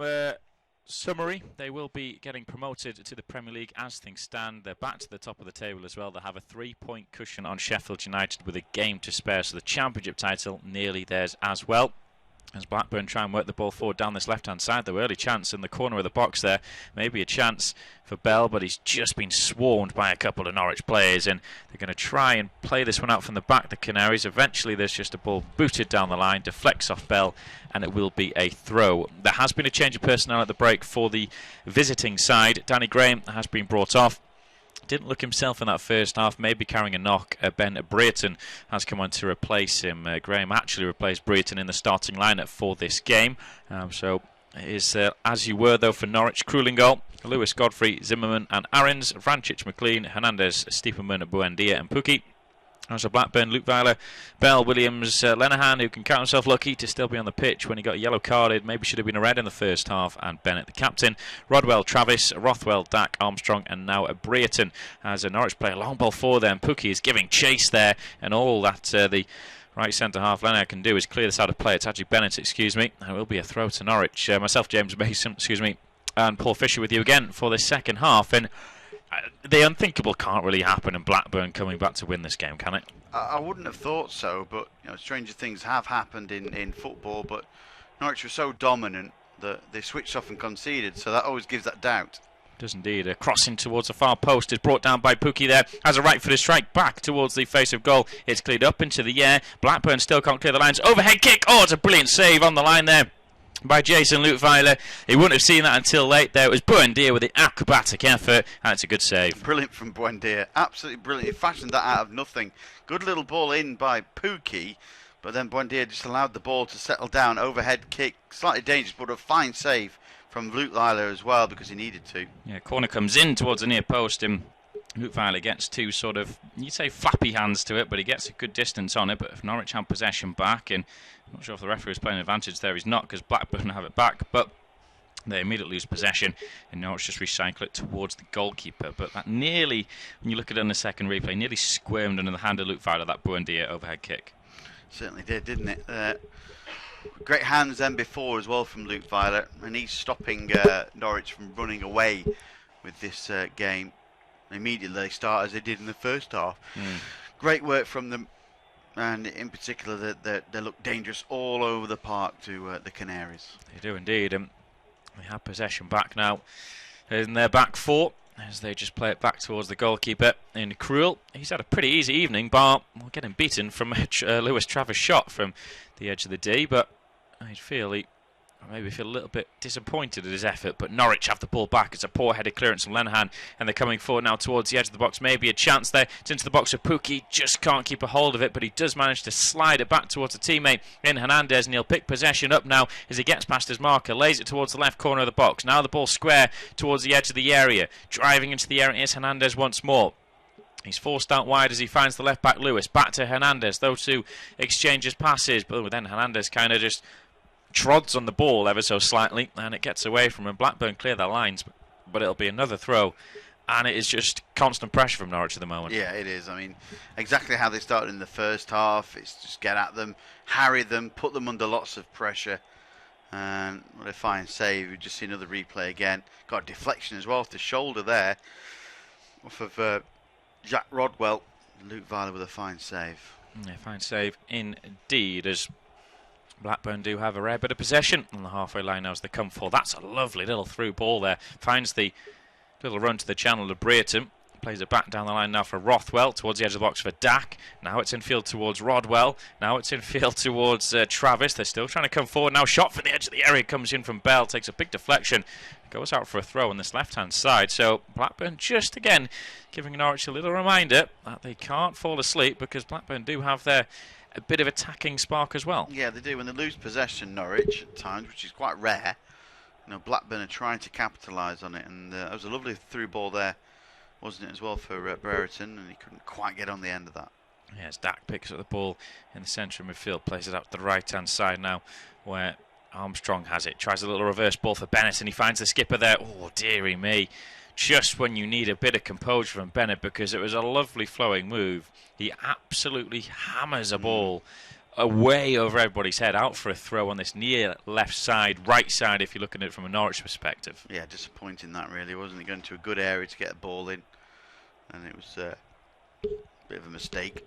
summary. They will be getting promoted to the Premier League as things stand. They're back to the top of the table as well. They have a 3-point cushion on Sheffield United with a game to spare, so the Championship title nearly theirs as well. As Blackburn try and work the ball forward down this left-hand side, the early chance in the corner of the box there. Maybe a chance for Bell, but he's just been swarmed by a couple of Norwich players, and they're going to try and play this one out from the back, the Canaries. Eventually there's just a ball booted down the line, deflects off Bell, and it will be a throw. There has been a change of personnel at the break for the visiting side. Danny Graham has been brought off. Didn't look himself in that first half, maybe carrying a knock. Ben Brereton has come on to replace him. Graham actually replaced Brereton in the starting lineup for this game. So it is as you were, though, for Norwich. Krul in goal, Lewis, Godfrey, Zimmerman and Aarons, Vrancic, McLean, Hernandez, Stiepermann, Buendia and Pukki. Also Blackburn, Luke Weiler, Bell, Williams, Lenihan, who can count himself lucky to still be on the pitch when he got yellow carded. Maybe should have been a red in the first half. And Bennett, the captain. Rodwell, Travis, Rothwell, Dack, Armstrong, and now a Brereton as a Norwich player. Long ball for them. Pukki is giving chase there, and all that the right centre half Lenihan can do is clear this out of play. It's actually Bennett, excuse me. It will be a throw to Norwich. Myself, James Mason, excuse me, and Paul Fisher with you again for the second half. And the unthinkable can't really happen in Blackburn coming back to win this game, can it? I wouldn't have thought so, but stranger things have happened in football. But Norwich were so dominant that they switched off and conceded, so that always gives that doubt. Does indeed. A crossing towards the far post is brought down by Pukki there. Has a right-footed strike back towards the face of goal. It's cleared up into the air. Blackburn still can't clear the lines. Overhead kick. Oh, it's a brilliant save on the line there by Jason Lutweiler. He wouldn't have seen that until late there. It was Buendia with the acrobatic effort, and it's a good save. Brilliant from Buendia. Absolutely brilliant. He fashioned that out of nothing. Good little ball in by Pukki, but then Buendia just allowed the ball to settle down. Overhead kick, slightly dangerous, but a fine save from Lutweiler as well because he needed to. Yeah, corner comes in towards the near post, and Lutweiler gets two sort of, you'd say flappy hands to it, but he gets a good distance on it. But if Norwich have possession back, and I'm not sure if the referee was playing advantage there, he's not, because Blackburn have it back, but they immediately lose possession, and Norwich just recycle it towards the goalkeeper. But that nearly, when you look at it in the second replay, nearly squirmed under the hand of Lutweiler, that Buendia overhead kick. Certainly did, didn't it? Great hands then before as well from Lutweiler, and he's stopping Norwich from running away with this game. Immediately they start as they did in the first half. Great work from them, and in particular they look dangerous all over the park to the Canaries. They do indeed. They have possession back now in their back four as they just play it back towards the goalkeeper in Krul. He's had a pretty easy evening, bar getting beaten from Lewis Travis' shot from the edge of the D, but I'd maybe feel a little bit disappointed at his effort. But Norwich have the ball back. It's a poor headed clearance from Lenihan, and they're coming forward now towards the edge of the box. Maybe a chance there. It's into the box of Pukki. Just can't keep a hold of it, but he does manage to slide it back towards a teammate in Hernandez, and he'll pick possession up now as he gets past his marker. Lays it towards the left corner of the box. Now the ball square towards the edge of the area. Driving into the area is Hernandez once more. He's forced out wide as he finds the left back Lewis. Back to Hernandez. Those two exchanges passes, but then Hernandez kind of just trods on the ball ever so slightly, and it gets away from him. Blackburn clear their lines, but it'll be another throw, and it is just constant pressure from Norwich at the moment. Yeah, it is. I mean, exactly how they started in the first half. It's just get at them, harry them, put them under lots of pressure, and what a fine save. We just see another replay again. Got a deflection as well off the shoulder there, off of Jack Rodwell. Lutweiler with a fine save. Yeah, fine save indeed, as Blackburn do have a rare bit of possession on the halfway line now as they come for. That's a lovely little through ball there. Finds the little run to the channel of Brereton. Plays it back down the line now for Rothwell towards the edge of the box for Dack. Now it's infield towards Rodwell. Now it's infield towards Travis. They're still trying to come forward. Now shot from the edge of the area comes in from Bell. Takes a big deflection. Goes out for a throw on this left-hand side. So Blackburn just again giving Norwich a little reminder that they can't fall asleep, because Blackburn do have a bit of attacking spark as well. Yeah, they do. When they lose possession, Norwich, at times, which is quite rare, Blackburn are trying to capitalise on it, and it was a lovely through ball there, wasn't it, as well, for Brereton, and he couldn't quite get on the end of that. Yes, Dack picks up the ball in the centre of midfield, plays it out to the right-hand side now, where Armstrong has it. Tries a little reverse ball for Bennett, and he finds the skipper there. Oh, dearie me. Just when you need a bit of composure from Bennett, because it was a lovely flowing move. He absolutely hammers a ball away over everybody's head, out for a throw on this near left side, right side, if you're looking at it from a Norwich perspective. Yeah, disappointing that really, wasn't it? Going to a good area to get a ball in, and it was a bit of a mistake.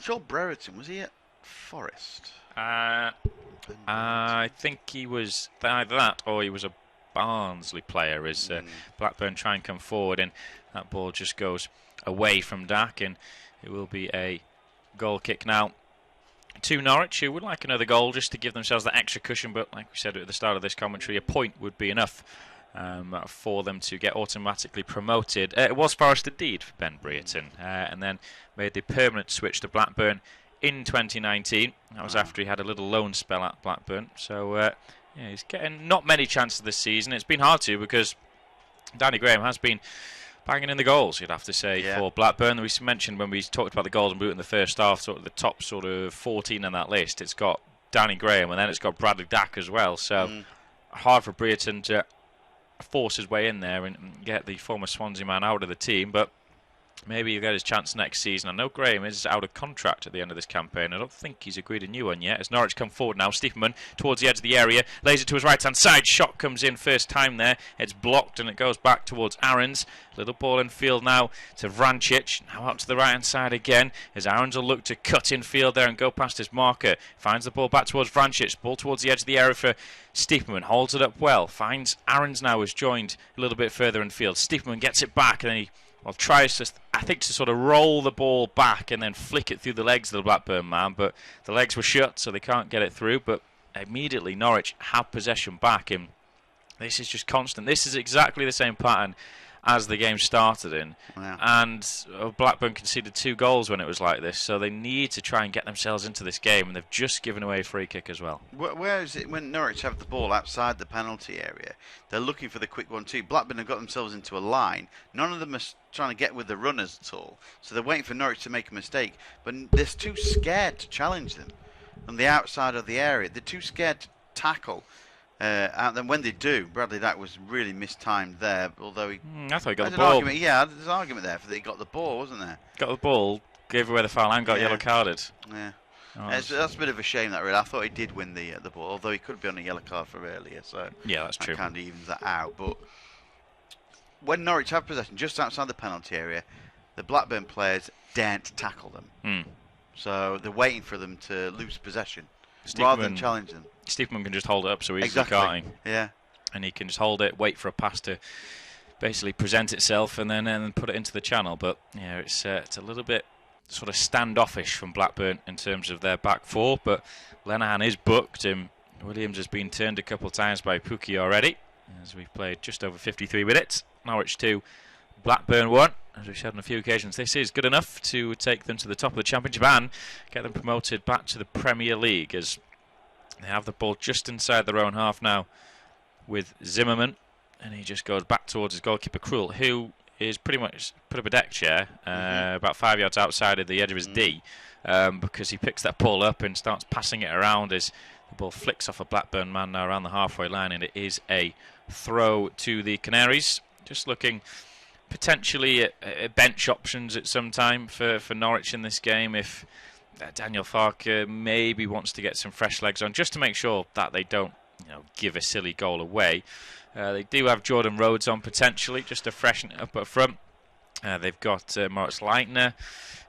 Joel Brereton, was he at Forest? I think he was either that or he was a Barnsley player as Blackburn try and come forward, and that ball just goes away from Dak, and it will be a goal kick now to Norwich, who would like another goal just to give themselves that extra cushion, but like we said at the start of this commentary, a point would be enough for them to get automatically promoted. It was Forest indeed for Ben Brereton, and then made the permanent switch to Blackburn in 2019. That was after he had a little loan spell at Blackburn. So yeah, he's getting not many chances this season. It's been hard to, because Danny Graham has been banging in the goals, you'd have to say, for Blackburn. We mentioned when we talked about the Golden Boot in the first half, sort of the top sort of 14 on that list, it's got Danny Graham and then it's got Bradley Dack as well. So hard for Brereton to force his way in there and get the former Swansea man out of the team, but maybe he'll get his chance next season. I know Graham is out of contract at the end of this campaign. I don't think he's agreed a new one yet. As Norwich come forward now, Stiepermann towards the edge of the area, lays it to his right-hand side. Shot comes in first time there. It's blocked and it goes back towards Aarons. Little ball in field now to Vrancic. Now out to the right-hand side again, as Aarons will look to cut in field there and go past his marker. Finds the ball back towards Vrancic. Ball towards the edge of the area for Stiepermann. Holds it up well. Finds Aarons now, who's joined a little bit further in field. Stiepermann gets it back and then he tries to, I think, to sort of roll the ball back and then flick it through the legs of the Blackburn man, but the legs were shut, so they can't get it through. But immediately Norwich have possession back, and this is just constant. This is exactly the same pattern as the game started in. Yeah. And Blackburn conceded 2 goals when it was like this, so they need to try and get themselves into this game, and they've just given away a free kick as well. Where is it when Norwich have the ball outside the penalty area? They're looking for the quick 1-2. Blackburn have got themselves into a line. None of them are trying to get with the runners at all, so they're waiting for Norwich to make a mistake, but they're too scared to challenge them on the outside of the area. They're too scared to tackle. And then when they do, Bradley Dack was really mistimed there, although he... I thought he got the ball. There's an argument there for that he got the ball, wasn't there? Got the ball, gave away the foul and got yellow carded. Yeah. That's a bit of a shame, that really. I thought he did win the ball, although he could be on a yellow card for earlier, so... Yeah, that's true. That kind of evens that out, but... When Norwich have possession just outside the penalty area, the Blackburn players daren't tackle them. So they're waiting for them to lose possession rather than challenge them. Stiepermann can just hold it up so easily, can't he? Yeah. And he can just hold it, wait for a pass to basically present itself and then put it into the channel. But yeah, it's a little bit sort of standoffish from Blackburn in terms of their back four. But Lenihan is booked, and Williams has been turned a couple of times by Pukki already, as we've played just over 53 minutes. Norwich 2, Blackburn 1. As we've said on a few occasions, this is good enough to take them to the top of the Championship and get them promoted back to the Premier League, as they have the ball just inside their own half now with Zimmerman, and he just goes back towards his goalkeeper Krul, who is pretty much put up a deck chair about 5 yards outside of the edge of his D, because he picks that ball up and starts passing it around as the ball flicks off a Blackburn man now around the halfway line, and it is a throw to the Canaries. Just looking potentially at bench options at some time for Norwich in this game, if Daniel Farke maybe wants to get some fresh legs on, just to make sure that they don't give a silly goal away. They do have Jordan Rhodes on potentially, just to freshen it up front. They've got Moritz Leitner,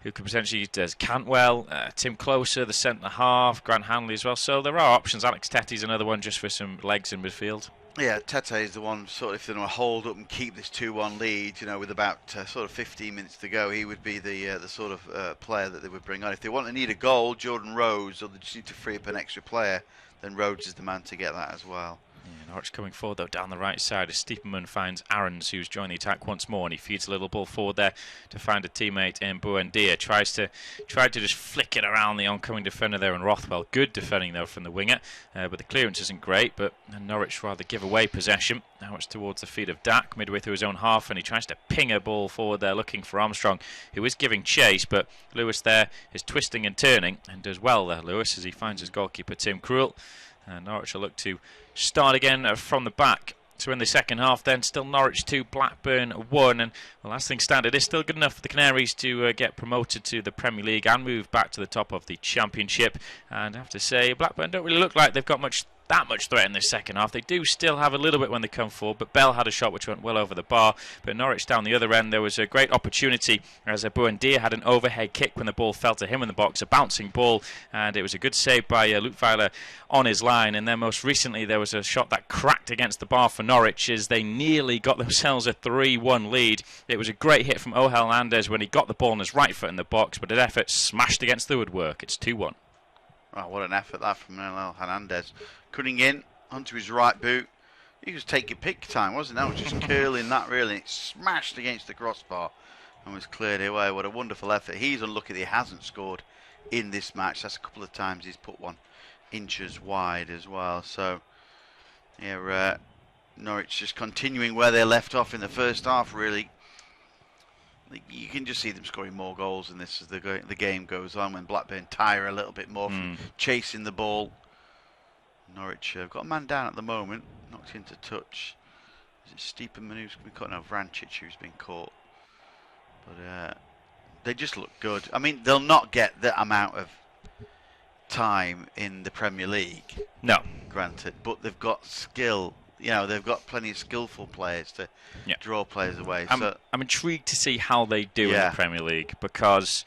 who could potentially, there's Cantwell, Tim Closer, the centre-half, Grant Hanley as well. So there are options. Alex Tetty's another one just for some legs in midfield. Yeah, Tete is the one, sort of, if they want to hold up and keep this 2-1 lead, with about sort of 15 minutes to go, he would be the sort of player that they would bring on. If they need a goal, Jordan Rhodes, or they just need to free up an extra player, then Rhodes is the man to get that as well. Yeah, Norwich coming forward though down the right side as Stiepermann finds Aarons, who's joined the attack once more, and he feeds a little ball forward there to find a teammate in Buendia. Tried to just flick it around the oncoming defender there in Rothwell. Good defending though from the winger, but the clearance isn't great. But Norwich rather give away possession. Now it's towards the feet of Dack, midway through his own half, and he tries to ping a ball forward there looking for Armstrong, who is giving chase, but Lewis there is twisting and turning, and does well there, Lewis, as he finds his goalkeeper Tim Krul. Norwich will look to start again from the back So in the second half then, still Norwich 2, Blackburn 1. And well, as things stand, it is still good enough for the Canaries to get promoted to the Premier League and move back to the top of the Championship. And I have to say, Blackburn don't really look like they've got that much threat in the second half. They do still have a little bit when they come forward, but Bell had a shot which went well over the bar. But Norwich down the other end, there was a great opportunity as Buendia had an overhead kick when the ball fell to him in the box, a bouncing ball, and it was a good save by Lutweiler on his line. And then most recently there was a shot that cracked against the bar for Norwich as they nearly got themselves a 3-1 lead. It was a great hit from Ohel Hernandez when he got the ball on his right foot in the box, but an effort smashed against the woodwork. It's 2-1. Oh, what an effort that from Ohel Hernandez. Cutting in onto his right boot. He was taking pick time, wasn't it? That was just curling that really. It smashed against the crossbar and was cleared away. What a wonderful effort. He's unlucky that he hasn't scored in this match. That's a couple of times he's put one inches wide as well. So, yeah, Norwich just continuing where they left off in the first half, really. You can just see them scoring more goals in this as the game goes on when Blackburn tire a little bit more from chasing the ball. Norwich have got a man down at the moment, knocked into touch. Is it Stieperman who's been caught? No, Vrancic who's been caught. But they just look good. I mean, they'll not get that amount of time in the Premier League. No. Granted, but they've got skill. You know, they've got plenty of skillful players to draw players away. I'm intrigued to see how they do in the Premier League because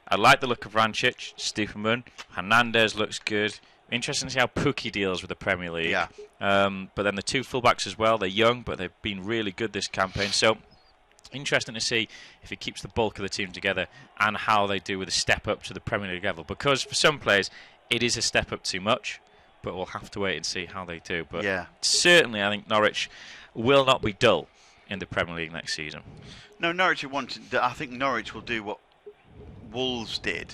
I like the look of Vrancic, Stieperman, Hernandez looks good. Interesting to see how Pukki deals with the Premier League. Yeah. But then the two fullbacks as well, they're young, but they've been really good this campaign. So, interesting to see if he keeps the bulk of the team together and how they do with a step up to the Premier League level. Because for some players, it is a step up too much, but we'll have to wait and see how they do. But certainly, I think Norwich will not be dull in the Premier League next season. No, Norwich I think Norwich will do what Wolves did.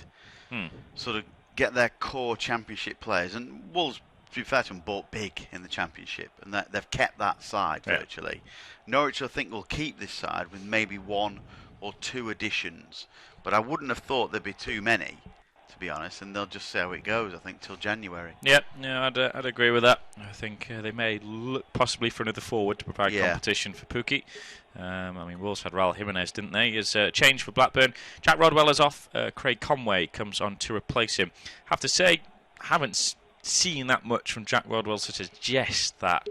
Sort of get their core Championship players, and Wolves, to be fair to them, bought big in the Championship, and they've kept that side virtually. Norwich, I think, will keep this side with maybe 1 or 2 additions, but I wouldn't have thought there'd be too many, to be honest, and they'll just see how it goes, I think, till January. I'd agree with that. I think they may look possibly for another forward to provide competition for Pukki. I mean, Wolves had Raul Jimenez, didn't they? As a change for Blackburn. Jack Rodwell is off. Craig Conway comes on to replace him. Have to say, haven't seen that much from Jack Rodwell to suggest that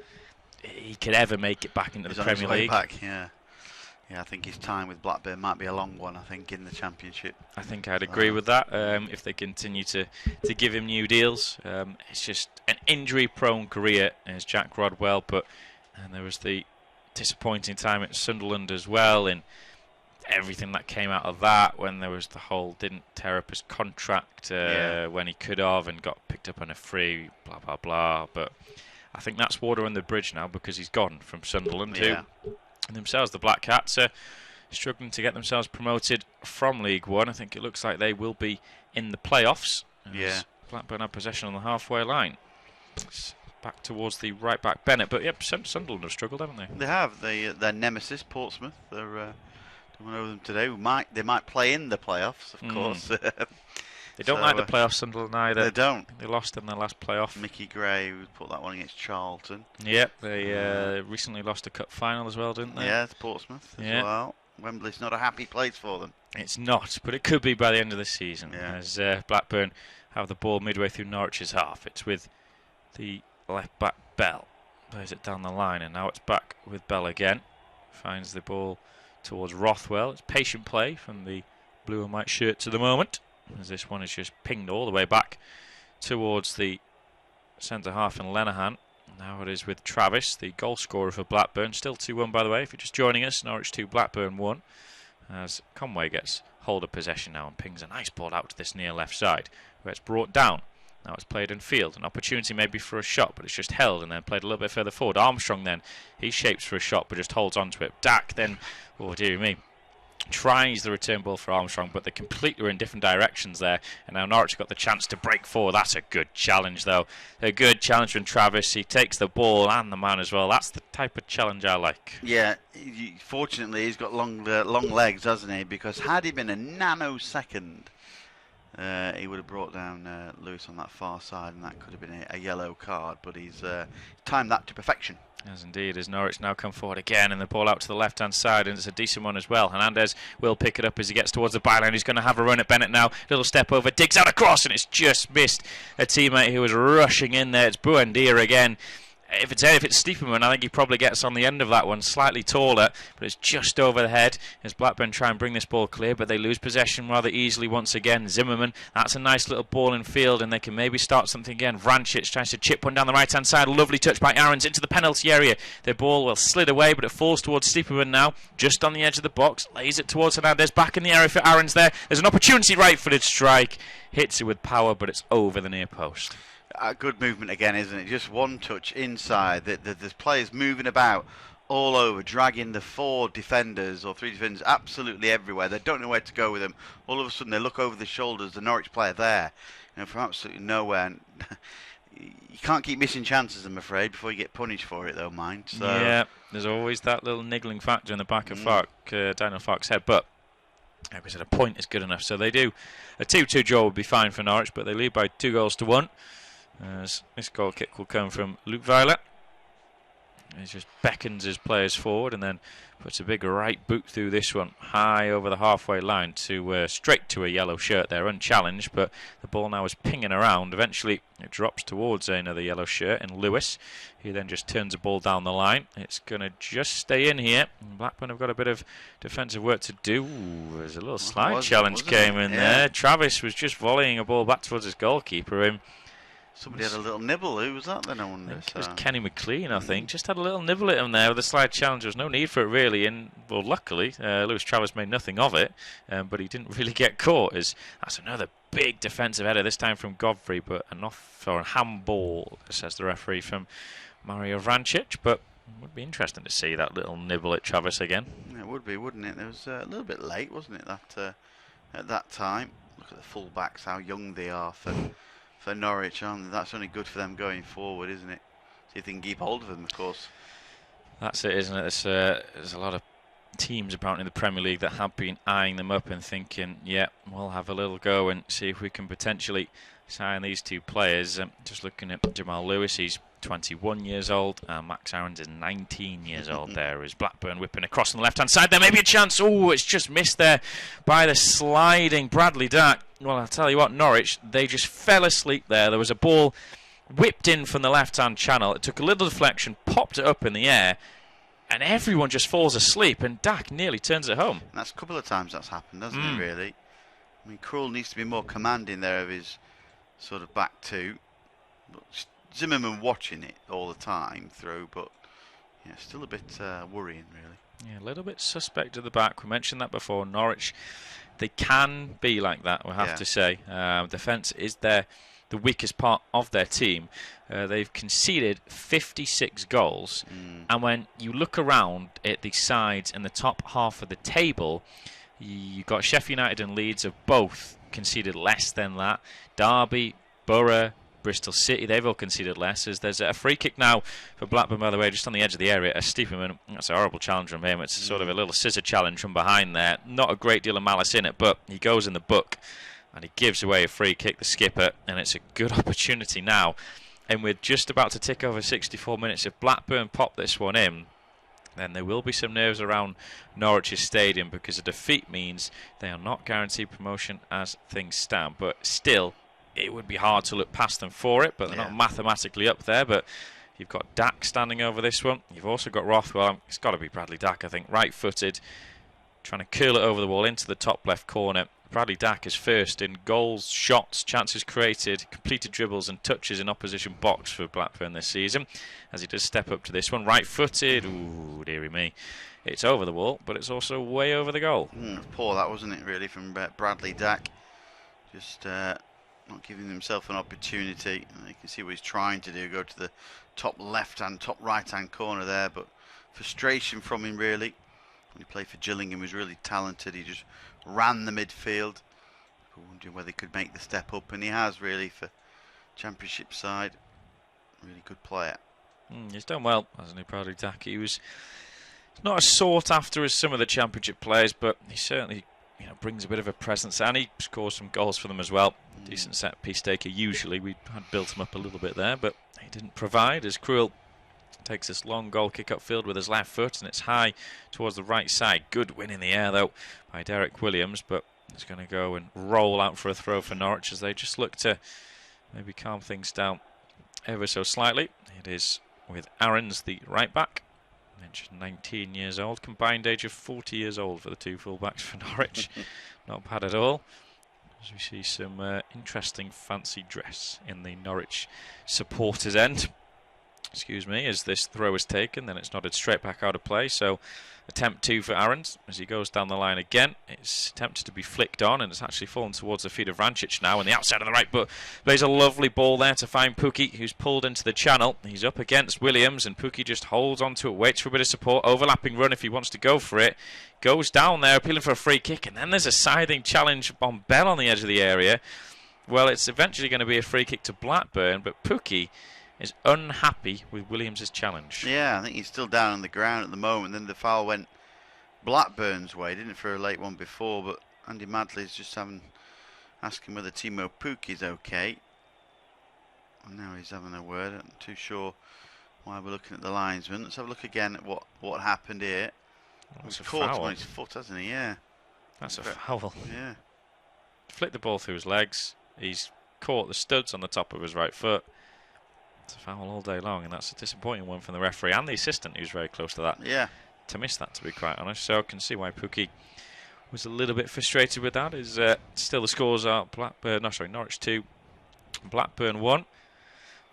he could ever make it back into the Premier League. Yeah, I think his time with Blackburn might be a long one, I think, in the Championship. I think I'd agree with that. If they continue to give him new deals. It's just an injury-prone career as Jack Rodwell, and there was the disappointing time at Sunderland as well, and everything that came out of that when there was the whole didn't tear up his contract when he could have and got picked up on a free, blah, blah, blah. But I think that's water on the bridge now because he's gone from Sunderland who themselves, the Black Cats, are struggling to get themselves promoted from League One. I think it looks like they will be in the playoffs. Blackburn have possession on the halfway line. It's back towards the right back Bennett, but Sunderland have struggled, haven't they? They have. Their nemesis Portsmouth. They went over them today. They might play in the playoffs, of course. They don't like the playoffs, Sunderland either. They don't. They lost in their last playoff. Mickey Gray put that one against Charlton. Yep, they recently lost a cup final as well, didn't they? Yeah, to Portsmouth as well. Wembley's not a happy place for them. It's not, but it could be by the end of the season as Blackburn have the ball midway through Norwich's half. It's with the left back Bell. Plays it down the line, and now it's back with Bell again. Finds the ball towards Rothwell. It's patient play from the blue and white shirts at the moment, as this one is just pinged all the way back towards the centre half in Lenihan. Now it is with Travis, the goal scorer for Blackburn. Still 2-1, by the way, if you're just joining us. Norwich 2, Blackburn 1. As Conway gets hold of possession now and pings a nice ball out to this near left side, where it's brought down. Now it's played in field. An opportunity maybe for a shot, but it's just held and then played a little bit further forward. Armstrong then, he shapes for a shot, but just holds on to it. Dack then, oh dear me, tries the return ball for Armstrong, but they completely were in different directions there, and now Norwich got the chance to break forward. That's a good challenge, though. A good challenge from Travis. He takes the ball and the man as well. That's the type of challenge I like. Yeah, fortunately he's got long legs, hasn't he? Because had he been a nanosecond he would have brought down Lewis on that far side, and that could have been a yellow card, but he's timed that to perfection. As indeed, as Norwich now come forward again, and the ball out to the left-hand side, and it's a decent one as well. Hernandez will pick it up as he gets towards the byline. He's going to have a run at Bennett now. Little step over, digs out across, and it's just missed a teammate who was rushing in there. It's Buendia again. If it's Stiepermann, I think he probably gets on the end of that one, slightly taller, but it's just over the head as Blackburn try and bring this ball clear, but they lose possession rather easily once again. Zimmerman, that's a nice little ball in field, and they can maybe start something again. Vrancic tries to chip one down the right-hand side. Lovely touch by Aarons into the penalty area. Their ball will slid away, but it falls towards Stiepermann now, just on the edge of the box. Lays it towards Hernandez, back in the area for Aarons there. There's an opportunity, right-footed strike. Hits it with power, but it's over the near post. Good movement again, isn't it? Just one touch inside. There's players moving about all over, dragging the 4 defenders or 3 defenders absolutely everywhere. They don't know where to go with them. All of a sudden, they look over the shoulders. The Norwich player there, from absolutely nowhere. And you can't keep missing chances, I'm afraid, before you get punished for it, though, mind. So. Yeah, there's always that little niggling factor in the back of Daniel Farke's head, but. Like I said, a point is good enough. So they do. A 2-2 draw would be fine for Norwich, but they lead by 2-1. As this goal kick will come from Luke Weiler. He just beckons his players forward and then puts a big right boot through this one, high over the halfway line to straight to a yellow shirt there, unchallenged, but the ball now is pinging around. Eventually it drops towards another yellow shirt in Lewis. He then just turns the ball down the line. It's going to just stay in here. Blackburn have got a bit of defensive work to do. Ooh, there's a little slide challenge came in there. Travis was just volleying a ball back towards his goalkeeper. Somebody had a little nibble. Who was that then, I wonder? It was Kenny McLean, I think. Just had a little nibble at him there with a slide challenge. There was no need for it, really. And, well, luckily, Lewis Travis made nothing of it. But he didn't really get caught. That's another big defensive header, this time from Godfrey. But an off or a handball, says the referee, from Mario Vrancic. But it would be interesting to see that little nibble at Travis again. Yeah, it would be, wouldn't it? It was a little bit late, wasn't it, at that time? Look at the full-backs, how young they are for Norwich, and that's only good for them going forward, isn't it? See if they can keep hold of them, of course. That's it, isn't it? There's a lot of teams apparently in the Premier League that have been eyeing them up and thinking, yeah, we'll have a little go and see if we can potentially sign these 2 players. Just looking at Jamal Lewis, he's 21 years old, and Max Aarons is 19 years old there. Is Blackburn whipping across on the left-hand side? There may be a chance. Oh, it's just missed there by the sliding Bradley Dack. Well, I'll tell you what, Norwich, they just fell asleep there. There was a ball whipped in from the left-hand channel. It took a little deflection, popped it up in the air, and everyone just falls asleep, and Dack nearly turns it home. And that's a couple of times that's happened, hasn't it, really? I mean, Krul needs to be more commanding there of his sort of back 2. But Zimmerman watching it all the time through, but yeah, still a bit worrying, really. Yeah, a little bit suspect at the back. We mentioned that before. Norwich, they can be like that, we have to say. Defence is the weakest part of their team. They've conceded 56 goals, and when you look around at the sides and the top half of the table, you've got Sheffield United and Leeds have both conceded less than that. Derby, Borough, Bristol City, they've all conceded less. As there's a free kick now for Blackburn, by the way, just on the edge of the area. Stiepermann, that's a horrible challenge from him. It's sort of a little scissor challenge from behind there. Not a great deal of malice in it, but he goes in the book and he gives away a free kick, the skipper, and it's a good opportunity now. And we're just about to tick over 64 minutes. If Blackburn pop this one in, then there will be some nerves around Norwich's stadium, because a defeat means they are not guaranteed promotion as things stand. But still, it would be hard to look past them for it, but they're not mathematically up there. But you've got Dack standing over this one. You've also got Rothwell. It's got to be Bradley Dack, I think. Right-footed, trying to curl it over the wall into the top left corner. Bradley Dack is first in goals, shots, chances created, completed dribbles and touches in opposition box for Blackburn this season, as he does step up to this one. Right-footed. Ooh, dearie me. It's over the wall, but it's also way over the goal. Poor that, wasn't it, really, from Bradley Dack. Just not giving himself an opportunity. You can see what he's trying to do, go to the top left-hand, top right-hand corner there, but frustration from him, really. When he played for Gillingham, he was really talented. He just ran the midfield. People wondering whether he could make the step up, and he has, really, for Championship side. Really good player. He's done well, hasn't he, Bradley Dack? He was not as sought after as some of the Championship players, but he certainly brings a bit of a presence, and he scores some goals for them as well. Decent set piece taker. Usually we had built him up a little bit there, but he didn't provide. As Cruel takes this long goal kick upfield with his left foot, and it's high towards the right side. Good win in the air though by Derek Williams, but he's going to go and roll out for a throw for Norwich as they just look to maybe calm things down ever so slightly. It is with Aarons, the right back. Just 19 years old, combined age of 40 years old for the two fullbacks for Norwich. Not bad at all. As we see some interesting fancy dress in the Norwich supporters' end. Excuse me, as this throw is taken, then it's nodded straight back out of play. So attempt 2 for Aarons as he goes down the line again. It's attempted to be flicked on, and it's actually fallen towards the feet of Vrancic now on the outside of the right, but plays a lovely ball there to find Pukki, who's pulled into the channel. He's up against Williams, and Pukki just holds onto it, waits for a bit of support, overlapping run if he wants to go for it. Goes down there, appealing for a free kick, and then there's a scything challenge on Bell on the edge of the area. Well, it's eventually going to be a free kick to Blackburn, but Pukki is unhappy with Williams' challenge. Yeah, I think he's still down on the ground at the moment. Then the foul went Blackburn's way, didn't it, for a late one before, but Andy Madley's just asking whether Timo Pukki's okay. And now he's having a word. I'm not too sure why we're looking at the linesman. Let's have a look again at what happened here. That's He's a caught foul. on his foot, hasn't he? Yeah. That's a foul. Yeah. Flicked the ball through his legs. He's caught the studs on the top of his right foot. It's a foul all day long, and that's a disappointing one from the referee and the assistant, who's very close to that. Yeah. To miss that, to be quite honest. So I can see why Pukki was a little bit frustrated with that. Is still the scores are Norwich 2, Blackburn 1.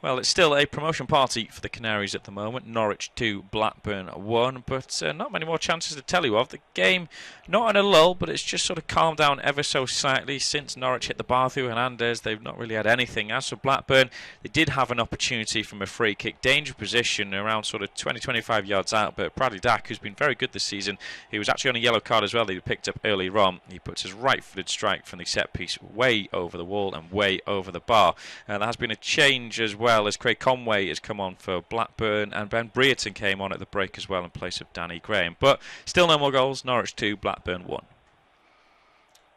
Well, it's still a promotion party for the Canaries at the moment. Norwich 2, Blackburn 1, but not many more chances to tell you of. The game, not in a lull, but it's just sort of calmed down ever so slightly since Norwich hit the bar through Hernandez. They've not really had anything. As for Blackburn, they did have an opportunity from a free kick, danger position around sort of 20-25 yards out, but Bradley Dack, who's been very good this season, he was actually on a yellow card as well that he picked up earlier on. He puts his right-footed strike from the set piece way over the wall and way over the bar. There has been a change as well, as Craig Conway has come on for Blackburn, and Ben Brereton came on at the break as well in place of Danny Graham. But still no more goals. Norwich 2, Blackburn 1.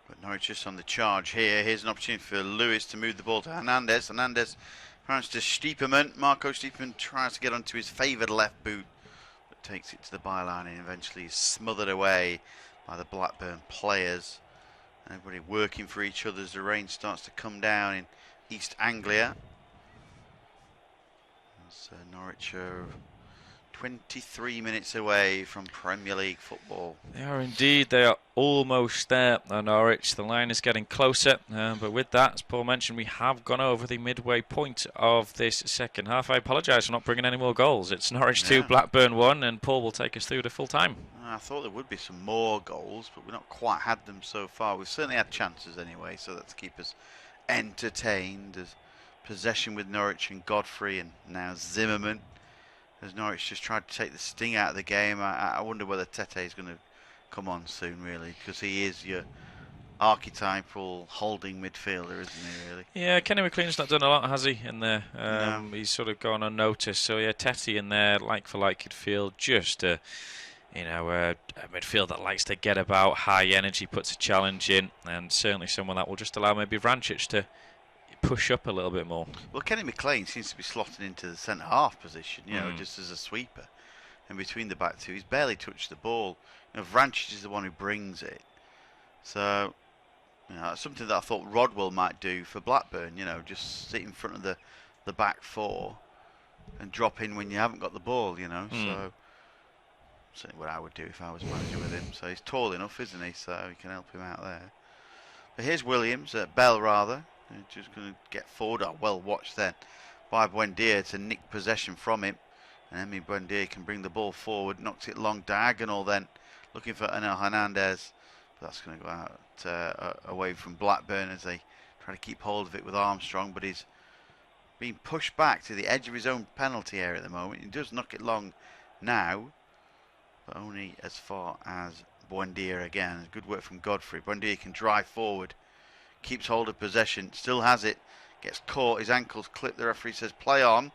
But Norwich just on the charge here. Here's an opportunity for Lewis to move the ball to Hernandez. Hernandez runs to Stiepermann. Marco Stiepermann tries to get onto his favoured left boot, but takes it to the byline and eventually is smothered away by the Blackburn players. Everybody working for each other as the rain starts to come down in East Anglia. Norwich are 23 minutes away from Premier League football. They are indeed. They are almost there, Norwich. The line is getting closer. But with that, as Paul mentioned, we have gone over the midway point of this second half. I apologise for not bringing any more goals. It's Norwich 2, Blackburn 1, and Paul will take us through to full time. I thought there would be some more goals, but we've not quite had them so far. We've certainly had chances anyway, so that's to keep us entertained. As possession with Norwich and Godfrey and now Zimmerman, as Norwich just tried to take the sting out of the game. I wonder whether Tete is going to come on soon, really, because he is your archetypal holding midfielder, isn't he, really? Yeah, Kenny McLean's not done a lot, has he, in there? No. He's sort of gone unnoticed. So, yeah, Tete in there, like for like, you'd feel just a midfield that likes to get about, high energy, puts a challenge in, and certainly someone that will just allow maybe Vrancic to push up a little bit more. Well, Kenny McLean seems to be slotted into the centre half position, just as a sweeper. And between the back two, he's barely touched the ball. Vrancic is the one who brings it. So, that's something that I thought Rodwell might do for Blackburn, just sit in front of the back four and drop in when you haven't got the ball, So, certainly what I would do if I was manager with him. So he's tall enough, isn't he? So he can help him out there. But here's Williams, Bell rather. Just going to get forward. Well watched then by Buendia to nick possession from him. And Emi Buendia can bring the ball forward. Knocks it long diagonal then. Looking for Enel Hernandez. But that's going to go out away from Blackburn as they try to keep hold of it with Armstrong. But he's being pushed back to the edge of his own penalty area at the moment. He does knock it long now, but only as far as Buendia again. Good work from Godfrey. Buendia can drive forward. Keeps hold of possession, still has it, gets caught, his ankles clipped, the referee says play on,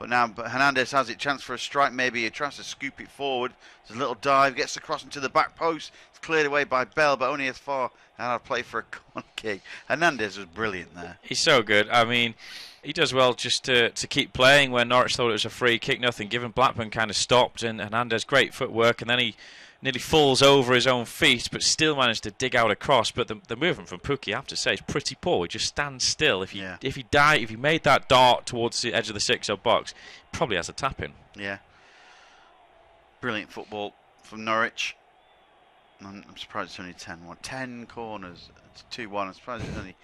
But now Hernandez has it, chance for a strike maybe. He tries to scoop it forward. There's a little dive, gets across into the back post. It's cleared away by Bell, but only as far out of play for a corner kick. Hernandez was brilliant there. He's so good. I mean, he does well just to keep playing when Norwich thought it was a free kick, nothing given. Blackburn kind of stopped, and Hernandez, great footwork, and then he nearly falls over his own feet, but still managed to dig out a cross. But the movement from Pukki, I have to say, is pretty poor. He just stands still. If he made that dart towards the edge of the 6-yard box, he probably has a tap in. Yeah. Brilliant football from Norwich. I'm surprised it's only 10-1. 10 corners. It's 2-1. I'm surprised it's only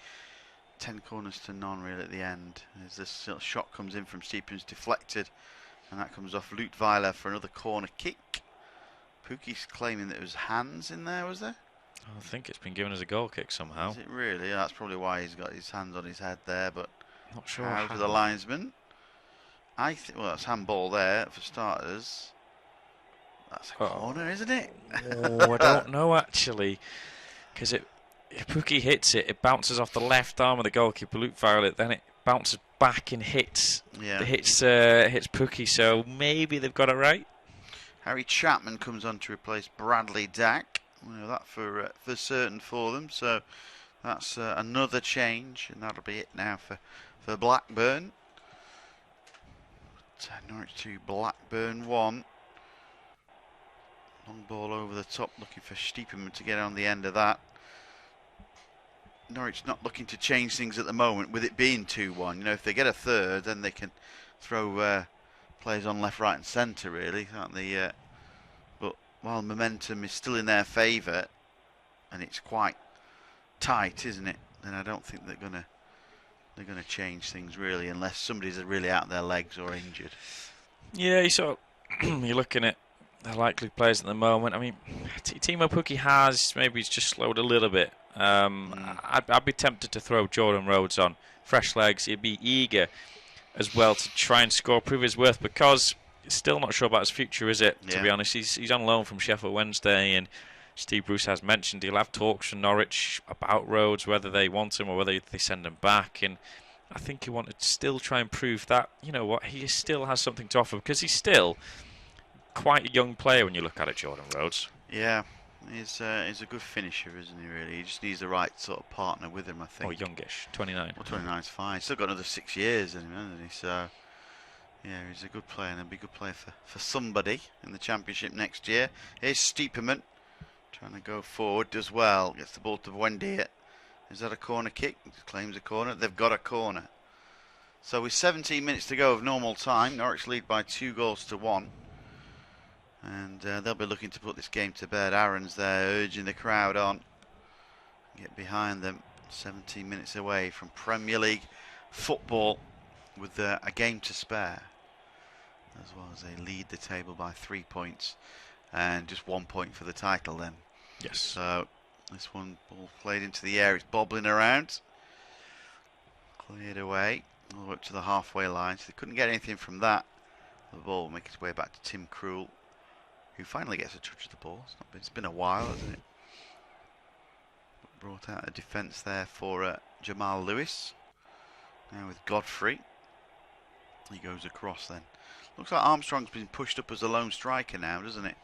10 corners to none really at the end. As this little shot comes in from Steepens, deflected, and that comes off Leutwiler for another corner kick. Pukki's claiming that it was hands in there, was there? I think it's been given as a goal kick somehow. Is it really? Yeah, that's probably why he's got his hands on his head there, but not sure. Out of the linesman. I think, well, that's handball there for starters. That's a corner, isn't it? Oh, I don't know actually, because if Pukki hits it, it bounces off the left arm of the goalkeeper, Leutwiler. Then it bounces back and hits. Yeah. Hits Pukki. So maybe they've got it right. Harry Chapman comes on to replace Bradley Dack. We know that for certain for them. So that's another change, and that'll be it now for Blackburn. Norwich 2, Blackburn 1. Long ball over the top, looking for Stiepermann to get on the end of that. Norwich not looking to change things at the moment, with it being 2-1. You know, if they get a third, then they can throw players on left, right and centre, really, can't they? But while momentum is still in their favour, and it's quite tight, isn't it? Then I don't think they're gonna change things really, unless somebody's really out their legs or injured. Yeah, you're looking at the likely players at the moment. I mean, Timo Pukki has maybe he's just slowed a little bit. I'd be tempted to throw Jordan Rhodes on. Fresh legs, he'd be eager as well to try and score, prove his worth, because he's still not sure about his future, is it? Yeah. To be honest, he's on loan from Sheffield Wednesday, and Steve Bruce has mentioned he'll have talks from Norwich about Rhodes, whether they want him or whether they send him back. And I think he wanted to still try and prove that, you know what, he still has something to offer, because he's still quite a young player when you look at it, Jordan Rhodes. Yeah, he's a good finisher, isn't he, really? He just needs the right sort of partner with him, I think. Or youngish, 29. Well, 29's fine. Still got another 6 years in him, hasn't he? So, yeah, he's a good player, and he'll be a good player for somebody in the Championship next year. Here's Stiepermann, trying to go forward, does well. Gets the ball to Buendia. Is that a corner kick? Claims a corner. They've got a corner. So with 17 minutes to go of normal time, Norwich lead by 2-1. And they'll be looking to put this game to bed. Aaron's there urging the crowd on. Get behind them. 17 minutes away from Premier League football with a game to spare. As well as they lead the table by 3 points. And just 1 point for the title then. Yes. So this one ball played into the air. It's bobbling around. Cleared away. All the way up to the halfway line. So they couldn't get anything from that. The ball will make its way back to Tim Krul, who finally gets a touch of the ball. It's been a while, hasn't it? Brought out a defence there for Jamal Lewis. Now with Godfrey. He goes across then. Looks like Armstrong's been pushed up as a lone striker now, doesn't it?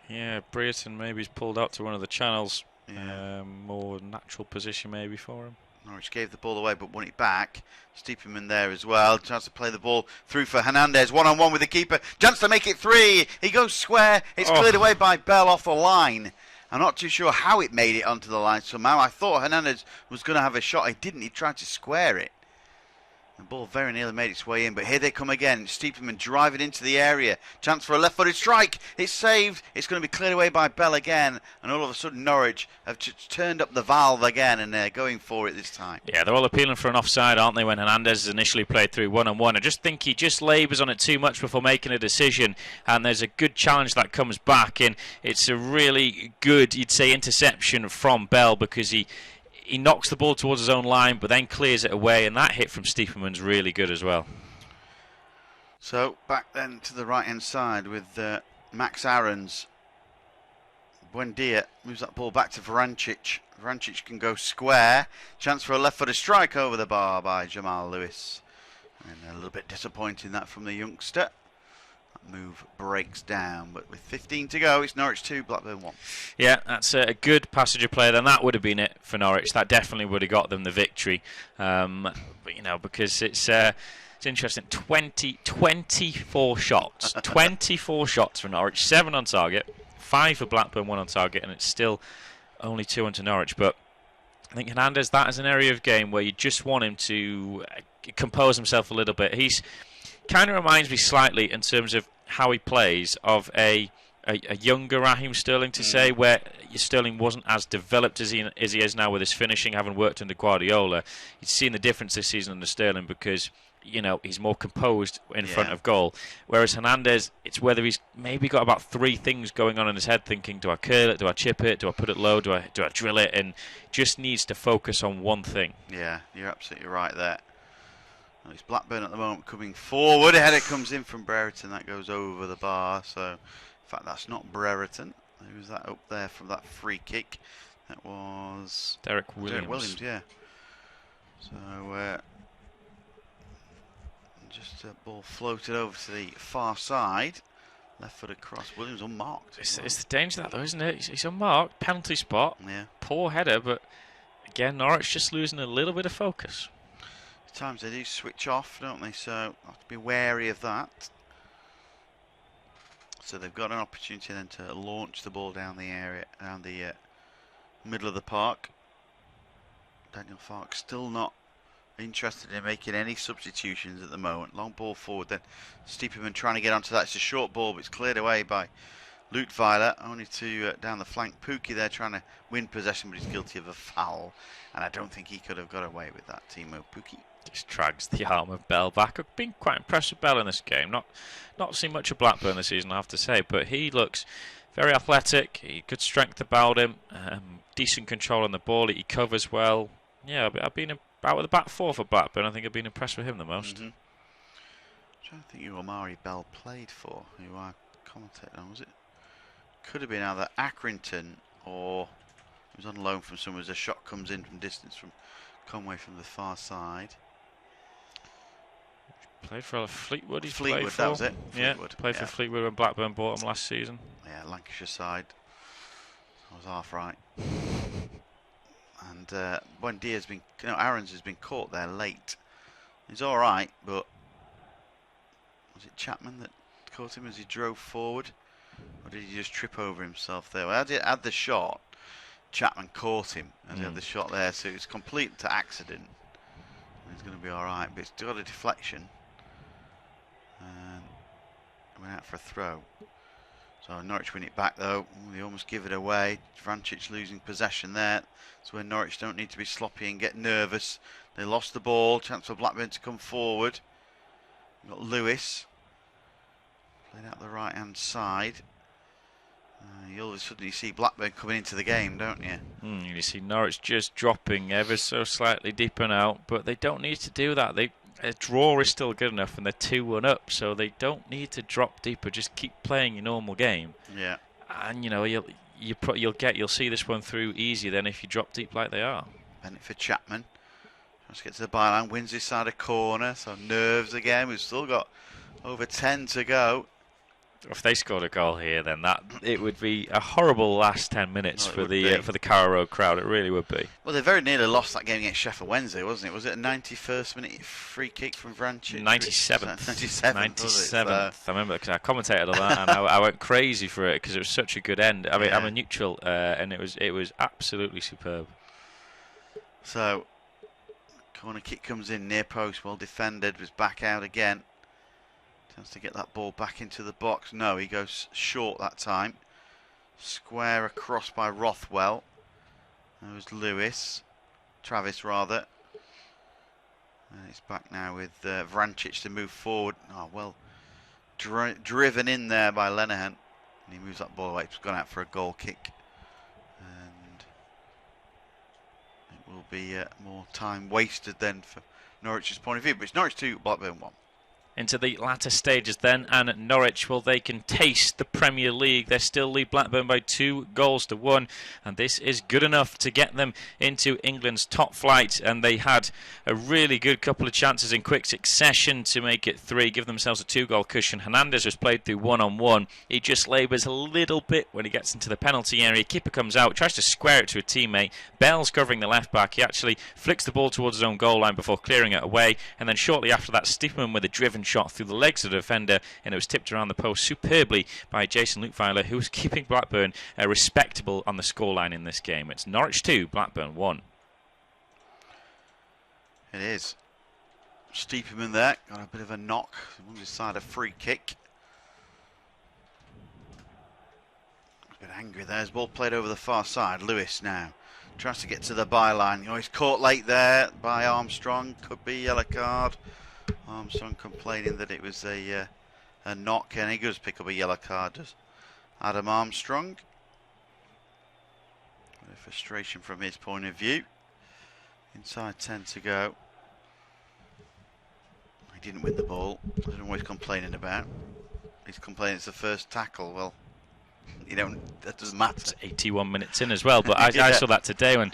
Yeah, Brereton maybe's pulled out to one of the channels. Yeah. More natural position maybe for him. Norwich gave the ball away but won it back. Stiepermann there as well. Chance to play the ball through for Hernandez. One-on-one with the keeper. Chance to make it 3. He goes square. It's cleared away by Bell off the line. I'm not too sure how it made it onto the line somehow. I thought Hernandez was going to have a shot. He didn't. He tried to square it. The ball very nearly made its way in, but here they come again. Stiepermann driving into the area. Chance for a left-footed strike. It's saved. It's going to be cleared away by Bell again. And all of a sudden, Norwich have just turned up the valve again, and they're going for it this time. Yeah, they're all appealing for an offside, aren't they, when Hernandez initially played through one-on-one. I just think he just labours on it too much before making a decision. And there's a good challenge that comes back. And it's a really good, you'd say, interception from Bell, because he knocks the ball towards his own line, but then clears it away, and that hit from Stiepermann's really good as well. So back then to the right-hand side with Max Aarons. Buendia moves that ball back to Vrancic. Vrancic can go square. Chance for a left-footed strike over the bar by Jamal Lewis. And a little bit disappointing that from the youngster. That move breaks down, but with 15 to go, it's Norwich 2, Blackburn 1. Yeah, that's a good passage of play. Then that would have been it for Norwich. That definitely would have got them the victory. But because it's interesting. 24 shots. 24 shots for Norwich. 7 on target. 5 for Blackburn, 1 on target, and it's still only 2 onto Norwich. But I think Hernandez, that is an area of game where you just want him to compose himself a little bit. He's kind of reminds me slightly in terms of how he plays of a younger Raheem Sterling, to say, where Sterling wasn't as developed as he is now with his finishing, having worked under Guardiola. You've seen the difference this season under Sterling because he's more composed in front of goal. Whereas Hernandez, it's whether he's maybe got about 3 things going on in his head, thinking, do I curl it, do I chip it, do I put it low, do I drill it, and just needs to focus on one thing. Yeah, you're absolutely right there. Well, it's Blackburn at the moment coming forward. A header comes in from Brereton, that goes over the bar. So, in fact, that's not Brereton. Who was that up there from that free kick? That was Derek Williams. Yeah. So, just a ball floated over to the far side. Left foot across. Williams unmarked. It's the danger of that, though, isn't it? He's unmarked. Penalty spot. Yeah. Poor header, but again, Norwich just losing a little bit of focus. At times they do switch off, don't they? So have to be wary of that. So they've got an opportunity then to launch the ball down the area, down the middle of the park. Daniel Farke still not interested in making any substitutions at the moment. Long ball forward then. Steeperman trying to get onto that. It's a short ball, but it's cleared away by Lutweiler. Only to down the flank. Pukki there trying to win possession, but he's guilty of a foul. And I don't think he could have got away with that, Timo Pukki. Just drags the arm of Bell back. I've been quite impressed with Bell in this game. Not seen much of Blackburn this season, I have to say, but he looks very athletic. Good strength about him. Decent control on the ball. He covers well. Yeah, I've been out with the back 4 for Blackburn. I think I've been impressed with him the most. I'm trying to think who Omari Bell played for, who I commentated on. Was it? Could have been either Accrington or he was on loan from somewhere as a shot comes in from distance from Conway from the far side. Played for Fleetwood. Fleetwood, that was it. Fleetwood. Yeah, played for Fleetwood when Blackburn bought him last season. Yeah, Lancashire side. I was half right. And Buendia's been, Aarons has been caught there late. He's all right, but was it Chapman that caught him as he drove forward, or did he just trip over himself there? Well, as he had the shot, Chapman caught him as he had the shot there, so it was complete to accident. He's going to be all right, but it's got a deflection and went out for a throw. So Norwich win it back though. They almost give it away. Vrancic losing possession there. That's where Norwich don't need to be sloppy and get nervous. They lost the ball. Chance for Blackburn to come forward. We've got Lewis playing out the right hand side. All of a sudden you see Blackburn coming into the game, don't you? You see Norwich just dropping ever so slightly deep and out, but they don't need to do that. A draw is still good enough, and they're 2-1 up, so they don't need to drop deeper. Just keep playing your normal game. Yeah. And you'll see this one through easier than if you drop deep like they are. Bennett for Chapman. Let's get to the byline. Wins this side of corner, so nerves again. We've still got over 10 to go. If they scored a goal here, then it would be a horrible last 10 minutes for the Carrow Road crowd. It really would be. Well, they very nearly lost that game against Sheffield Wednesday, wasn't it? Was it a 91st minute free kick from Vrancic? 97th. 97th. I remember because I commentated on that, and I went crazy for it because it was such a good end. I mean, I'm a neutral, and it was absolutely superb. So, corner kick comes in near post, well defended, was back out again. Tries to get that ball back into the box. No, he goes short that time. Square across by Rothwell. There was Travis rather. And it's back now with Vrancic to move forward. Oh, well, driven in there by Lenihan. And he moves that ball away. It's gone out for a goal kick. And it will be more time wasted then for Norwich's point of view. But it's Norwich 2, Blackburn 1. into the latter stages then, and at Norwich, well, they can taste the Premier League. They still lead Blackburn by 2-1, and this is good enough to get them into England's top flight. And they had a really good couple of chances in quick succession to make it 3, give themselves a 2-goal cushion. Hernandez was played through one-on-one. He just labours a little bit when he gets into the penalty area. Keeper comes out, tries to square it to a teammate. Bell's covering the left back. He actually flicks the ball towards his own goal line before clearing it away, and then shortly after that, Stiepermann with a driven shot through the legs of the defender, and it was tipped around the post superbly by Jason Lukeweiler, who was keeping Blackburn respectable on the scoreline in this game. It's Norwich 2, Blackburn 1. It is. Stiepermann there, got a bit of a knock. On his side, a free kick. A bit angry there. His ball played over the far side. Lewis now tries to get to the byline. You know, he's caught late there by Armstrong. Could be yellow card. Armstrong complaining that it was a knock, and he does pick up a yellow card, does Adam Armstrong. A frustration from his point of view. Inside 10 to go. He didn't win the ball. I don't know what he's complaining about. He's complaining it's the first tackle. Well, you know, that doesn't matter. It's 81 minutes in as well, but I saw that today when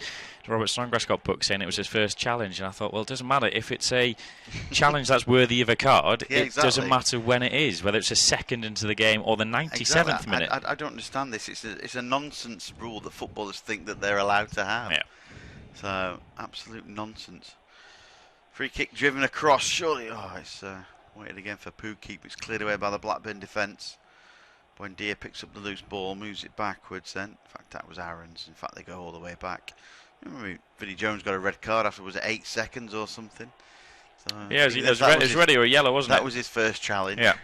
Robert Snodgrass got booked saying it was his first challenge, and I thought, well, it doesn't matter. If it's a challenge that's worthy of a card, it doesn't matter when it is, whether it's a second into the game or the 97th minute. I don't understand this. It's a nonsense rule that footballers think that they're allowed to have. Yeah. So, absolute nonsense. Free kick driven across, surely. Oh, it's waited again for Pookie, but it's cleared away by the Blackburn defence. Buendia picks up the loose ball, moves it backwards then. In fact, that was Aaron's. In fact, they go all the way back. Remember, Vinnie Jones got a red card after, was it 8 seconds or something? So, yeah, it was red or yellow, wasn't it? That was his first challenge. Yeah,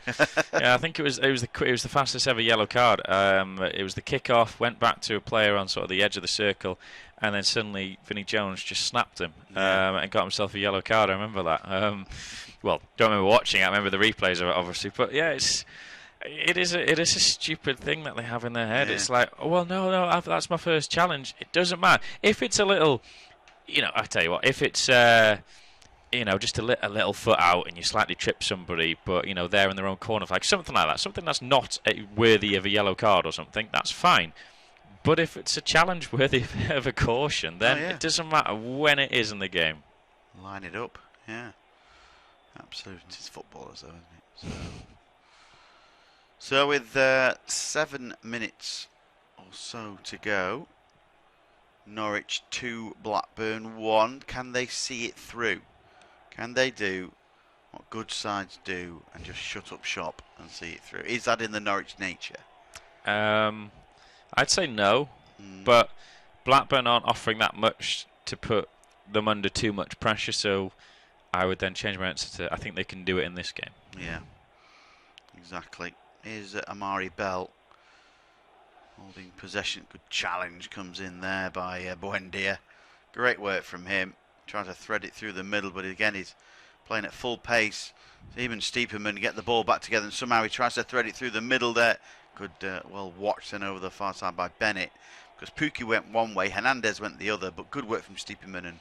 yeah. I think it was the fastest ever yellow card. It was the kick-off, went back to a player on sort of the edge of the circle, and then suddenly Vinnie Jones just snapped him and got himself a yellow card. I remember that. Well, don't remember watching it. I remember the replays of it, obviously. But yeah, it is a stupid thing that they have in their head. Yeah. It's like, oh, well, no, that's my first challenge. It doesn't matter if it's a little, I tell you what, if it's just a little foot out and you slightly trip somebody, but they're in their own corner flag, something like that, something that's not worthy of a yellow card or something, that's fine. But if it's a challenge worthy of a caution, then it doesn't matter when it is in the game. Line it up, yeah. Absolutely, it's footballers, though, isn't it? So with 7 minutes or so to go, Norwich 2, Blackburn 1. Can they see it through? Can they do what good sides do and just shut up shop and see it through? Is that in the Norwich nature? I'd say no, but Blackburn aren't offering that much to put them under too much pressure, so I would then change my answer to I think they can do it in this game. Yeah, exactly. Here's Amari Bell holding possession. Good challenge comes in there by Buendia. Great work from him. Trying to thread it through the middle, but again he's playing at full pace. Even Stiepermann get the ball back together, and somehow he tries to thread it through the middle there. Good, well watched then over the far side by Bennett, because Pookie went one way, Hernandez went the other, but good work from Stiepermann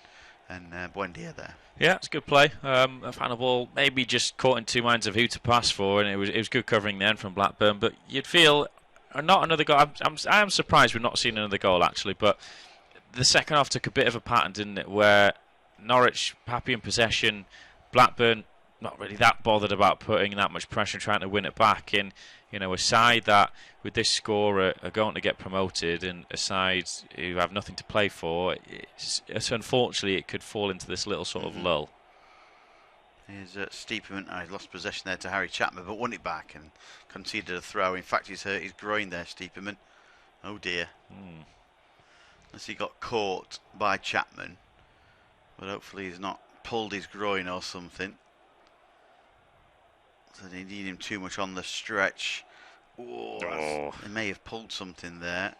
and Buendia there. Yeah, it's a good play. A final ball, maybe just caught in two minds of who to pass for, and it was good covering then from Blackburn. But you'd feel not another goal. I am surprised we've not seen another goal actually. But the second half took a bit of a pattern, didn't it? Where Norwich happy in possession, Blackburn not really that bothered about putting that much pressure and trying to win it back. And a side that with this score are going to get promoted, and a side who have nothing to play for, it's unfortunately it could fall into this little sort of lull. Here's Stiepermann. He lost possession there to Harry Chapman, but won it back and conceded a throw. In fact, he's hurt his groin there, Stiepermann. Oh dear. Unless he got caught by Chapman, but hopefully he's not pulled his groin or something. So they need him too much on the stretch. Oh. They may have pulled something there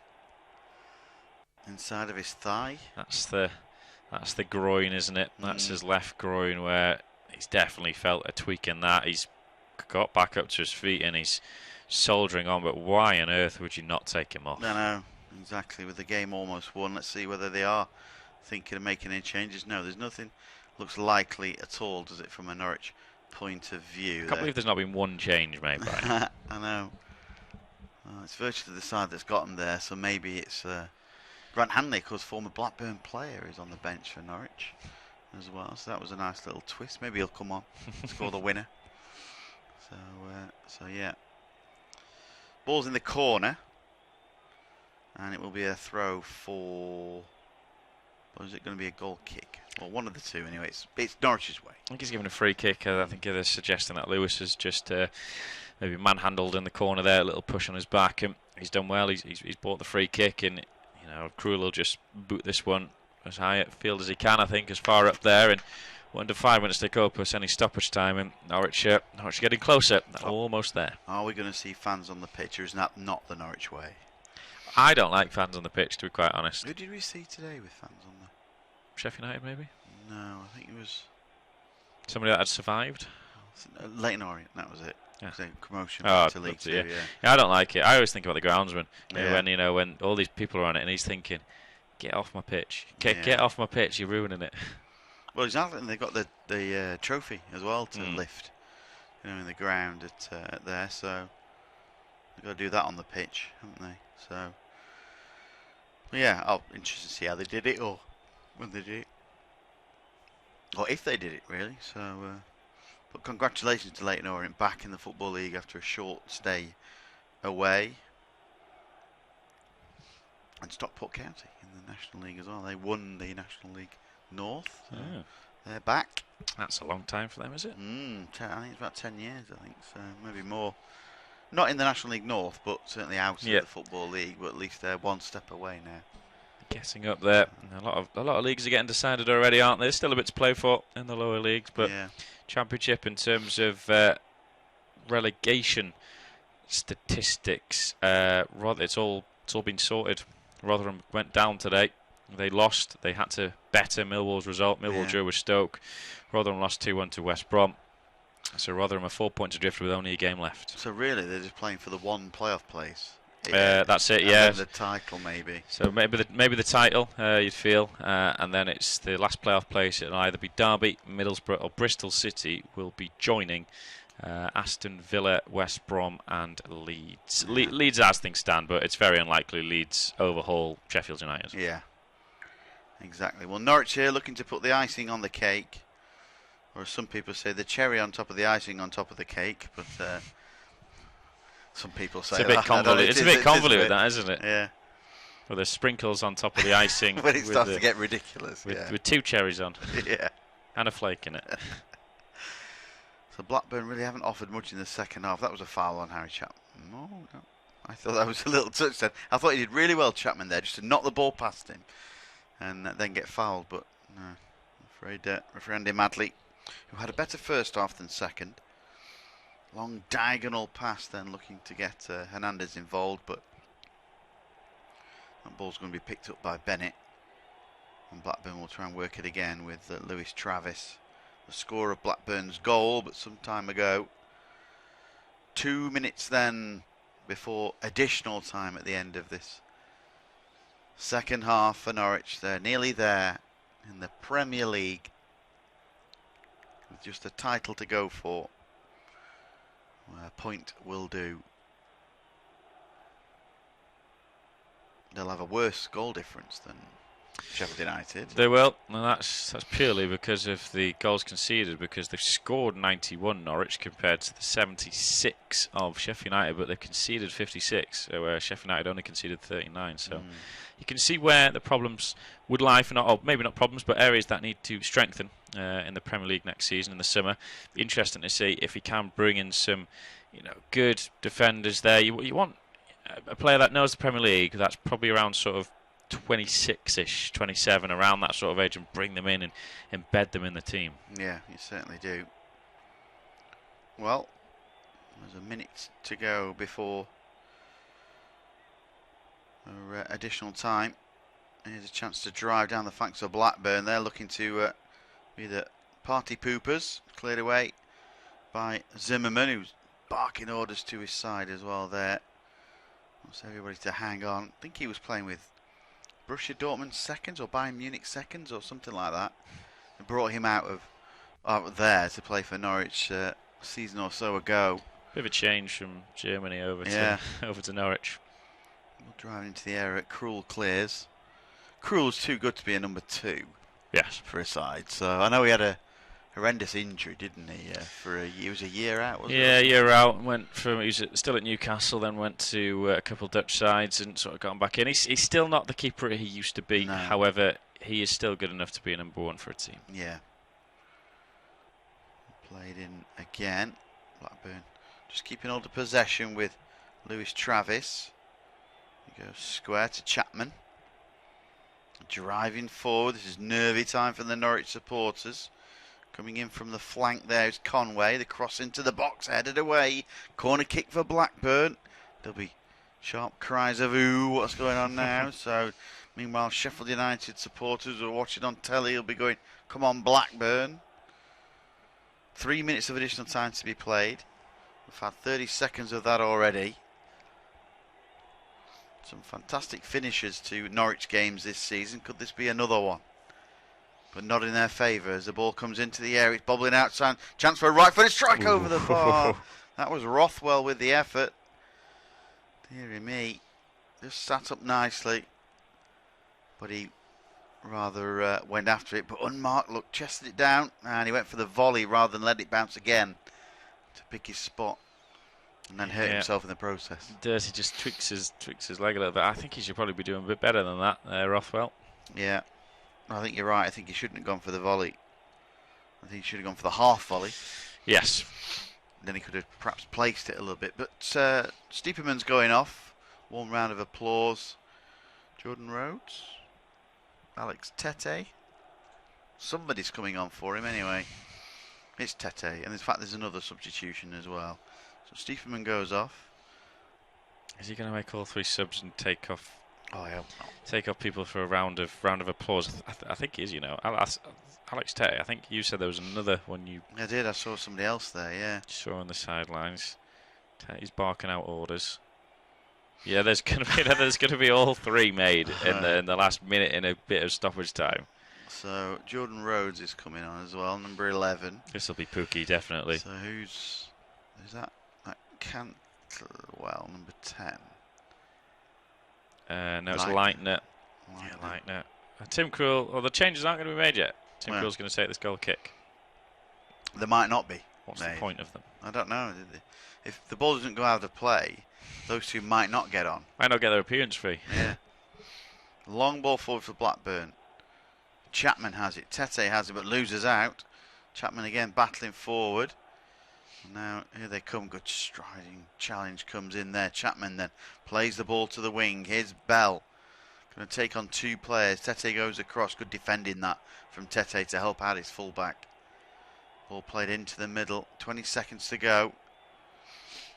inside of his thigh. That's the groin, isn't it? That's his left groin, where he's definitely felt a tweak in that. He's got back up to his feet and he's soldiering on. But why on earth would you not take him off? I know, exactly. With the game almost won, let's see whether they are thinking of making any changes. No, there's nothing looks likely at all, does it, from a Norwich point of view. I can't believe there's not been one change made, Brian. I know. It's virtually the side that's got him there, so maybe it's Grant Hanley, of course, former Blackburn player, is on the bench for Norwich as well. So that was a nice little twist. Maybe he'll come on, score the winner. So yeah. Ball's in the corner, and it will be a throw for. Or is it going to be a goal kick? Well, one of the two anyway. It's Norwich's way. I think he's given a free kick. I think they're suggesting that Lewis has just maybe manhandled in the corner there, a little push on his back, and he's done well. He's bought the free kick, and Krul will just boot this one as high at field as he can. I think as far up there, and under 5 minutes to go plus any stoppage time, and Norwich getting closer, almost there. Are we going to see fans on the pitch, or is that not the Norwich way? I don't like fans on the pitch, to be quite honest. Who did we see today with fans on the? Sheffield United, maybe? No, I think it was somebody that had survived. Leighton Orient, that was it. Yeah. Promotion to League Two. Yeah, I don't like it. I always think about the groundsman when all these people are on it, and he's thinking, "Get off my pitch! Get off my pitch! You're ruining it." Well, exactly. And they've got the trophy as well to lift, in the ground at there. So they've got to do that on the pitch, haven't they? So yeah, I'll interested to see how they did it, or when they did it, or if they did it really. So. But congratulations to Leighton Orient back in the Football League after a short stay away. And Stockport County in the National League as well. They won the National League North. So they're back. That's a long time for them, is it? I think it's about 10 years, I think. So maybe more. Not in the National League North, but certainly out of the Football League. But at least they're one step away now. Getting up there. A lot of leagues are getting decided already, aren't they? There's still a bit to play for in the lower leagues, but Championship in terms of relegation statistics, it's all been sorted. Rotherham went down today. They lost. They had to better Millwall's result. Millwall drew with Stoke. Rotherham lost 2-1 to West Brom. So Rotherham are 4 points adrift with only a game left. So really, they're just playing for the one playoff place. That's it, and the title, maybe. So maybe the title, you'd feel, and then it's the last playoff place. It'll either be Derby, Middlesbrough, or Bristol City will be joining Aston Villa, West Brom, and Leeds. Leeds, as things stand, but it's very unlikely Leeds overhaul Sheffield United. Yeah, exactly. Well, Norwich here looking to put the icing on the cake, or as some people say, the cherry on top of the icing on top of the cake, but. Some people say it's a bit convoluted. It's a bit convoluted, that, isn't it? Yeah. Well, there's sprinkles on top of the icing. When it starts to get ridiculous. With 2 cherries on. Yeah. And a flake in it. So Blackburn really haven't offered much in the second half. That was a foul on Harry Chapman. No. I thought that was a little touch then. I thought he did really well, Chapman, there, just to knock the ball past him and then get fouled. But no, I'm afraid Andy Madley, who had a better first half than second. Long diagonal pass then looking to get Hernandez involved, but that ball's going to be picked up by Bennett. And Blackburn will try and work it again with Lewis Travis, the scorer of Blackburn's goal, but some time ago. 2 minutes then before additional time at the end of this second half for Norwich. They're nearly there in the Premier League with just a title to go for. A point will do. They'll have a worse goal difference than Sheffield United. They will, and that's purely because of the goals conceded, because they've scored 91 Norwich compared to the 76 of Sheffield United, but they've conceded 56, where Sheffield United only conceded 39. So you can see where the problems would lie for maybe not problems, but areas that need to strengthen in the Premier League next season in the summer. Interesting to see if he can bring in some, good defenders there. You want a player that knows the Premier League, that's probably around sort of 26-ish, 27, around that sort of age, and bring them in and embed them in the team. Yeah, you certainly do. Well, there's a minute to go before additional time. Here's a chance to drive down the flanks of Blackburn. They're looking to be the party poopers, cleared away by Zimmerman, who's barking orders to his side as well there. Wants everybody to hang on. I think he was playing with Borussia Dortmund seconds or Bayern Munich seconds or something like that. They brought him out there to play for Norwich a season or so ago. Bit of a change from Germany over to Norwich. We'll drive into the area. Krul clears. Krul's too good to be a number 2. Yes. For a side. So I know he had a horrendous injury, didn't he? He was a year out, wasn't it? Yeah, a year out. He was still at Newcastle, then went to a couple of Dutch sides and sort of got back in. He's still not the keeper he used to be. No. However, he is still good enough to be a number 1 for a team. Yeah. Played in again. Blackburn just keeping hold of possession with Lewis Travis. He goes square to Chapman. Driving forward. This is nervy time for the Norwich supporters. Coming in from the flank there is Conway. The cross into the box, headed away. Corner kick for Blackburn. There'll be sharp cries of ooh, what's going on now? So, meanwhile, Sheffield United supporters who are watching on telly will be going, come on, Blackburn. 3 minutes of additional time to be played. We've had 30 seconds of that already. Some fantastic finishes to Norwich games this season. Could this be another one? But not in their favour as the ball comes into the air. It's bobbling outside. Chance for a right-footed strike over the bar. That was Rothwell with the effort. Dearie me. Just sat up nicely. But he rather went after it. But unmarked, look, chested it down. And he went for the volley rather than let it bounce again to pick his spot. And then hurt himself in the process. Dirty just tweaks his leg a little bit. I think he should probably be doing a bit better than that, Rothwell. Yeah. I think you're right. I think he shouldn't have gone for the volley. I think he should have gone for the half volley. Yes. Then he could have perhaps placed it a little bit. But Stiepermann's going off. One round of applause. Jordan Rhodes. Alex Tete. Somebody's coming on for him anyway. It's Tete. And in fact, there's another substitution as well. So Stiepermann goes off. Is he going to make all 3 subs and take off? Oh, I hope not. Take off people for a round of applause. I think he is. Alex Tete. I think you said there was another one you. I did. I saw somebody else there. Yeah. Saw on the sidelines. Tete's barking out orders. Yeah, there's going to be all 3 made in the last minute in a bit of stoppage time. So Jordan Rhodes is coming on as well, number 11. This will be Pookie, definitely. So who's that? That can't. Well, number 10. No, it's Leitner. Yeah, Leitner. Tim Krul. Well, the changes aren't going to be made yet. Tim Krul's going to take this goal kick. There might not be. What's the point of them? I don't know. If the ball doesn't go out of play, those 2 might not get on. Might not get their appearance fee. Yeah. Long ball forward for Blackburn. Chapman has it. Tete has it, but loses out. Chapman again battling forward. Now here they come. Good striding challenge comes in there. Chapman then plays the ball to the wing. Here's Bell. Going to take on 2 players. Tete goes across. Good defending that from Tete to help out his fullback. Ball played into the middle. 20 seconds to go.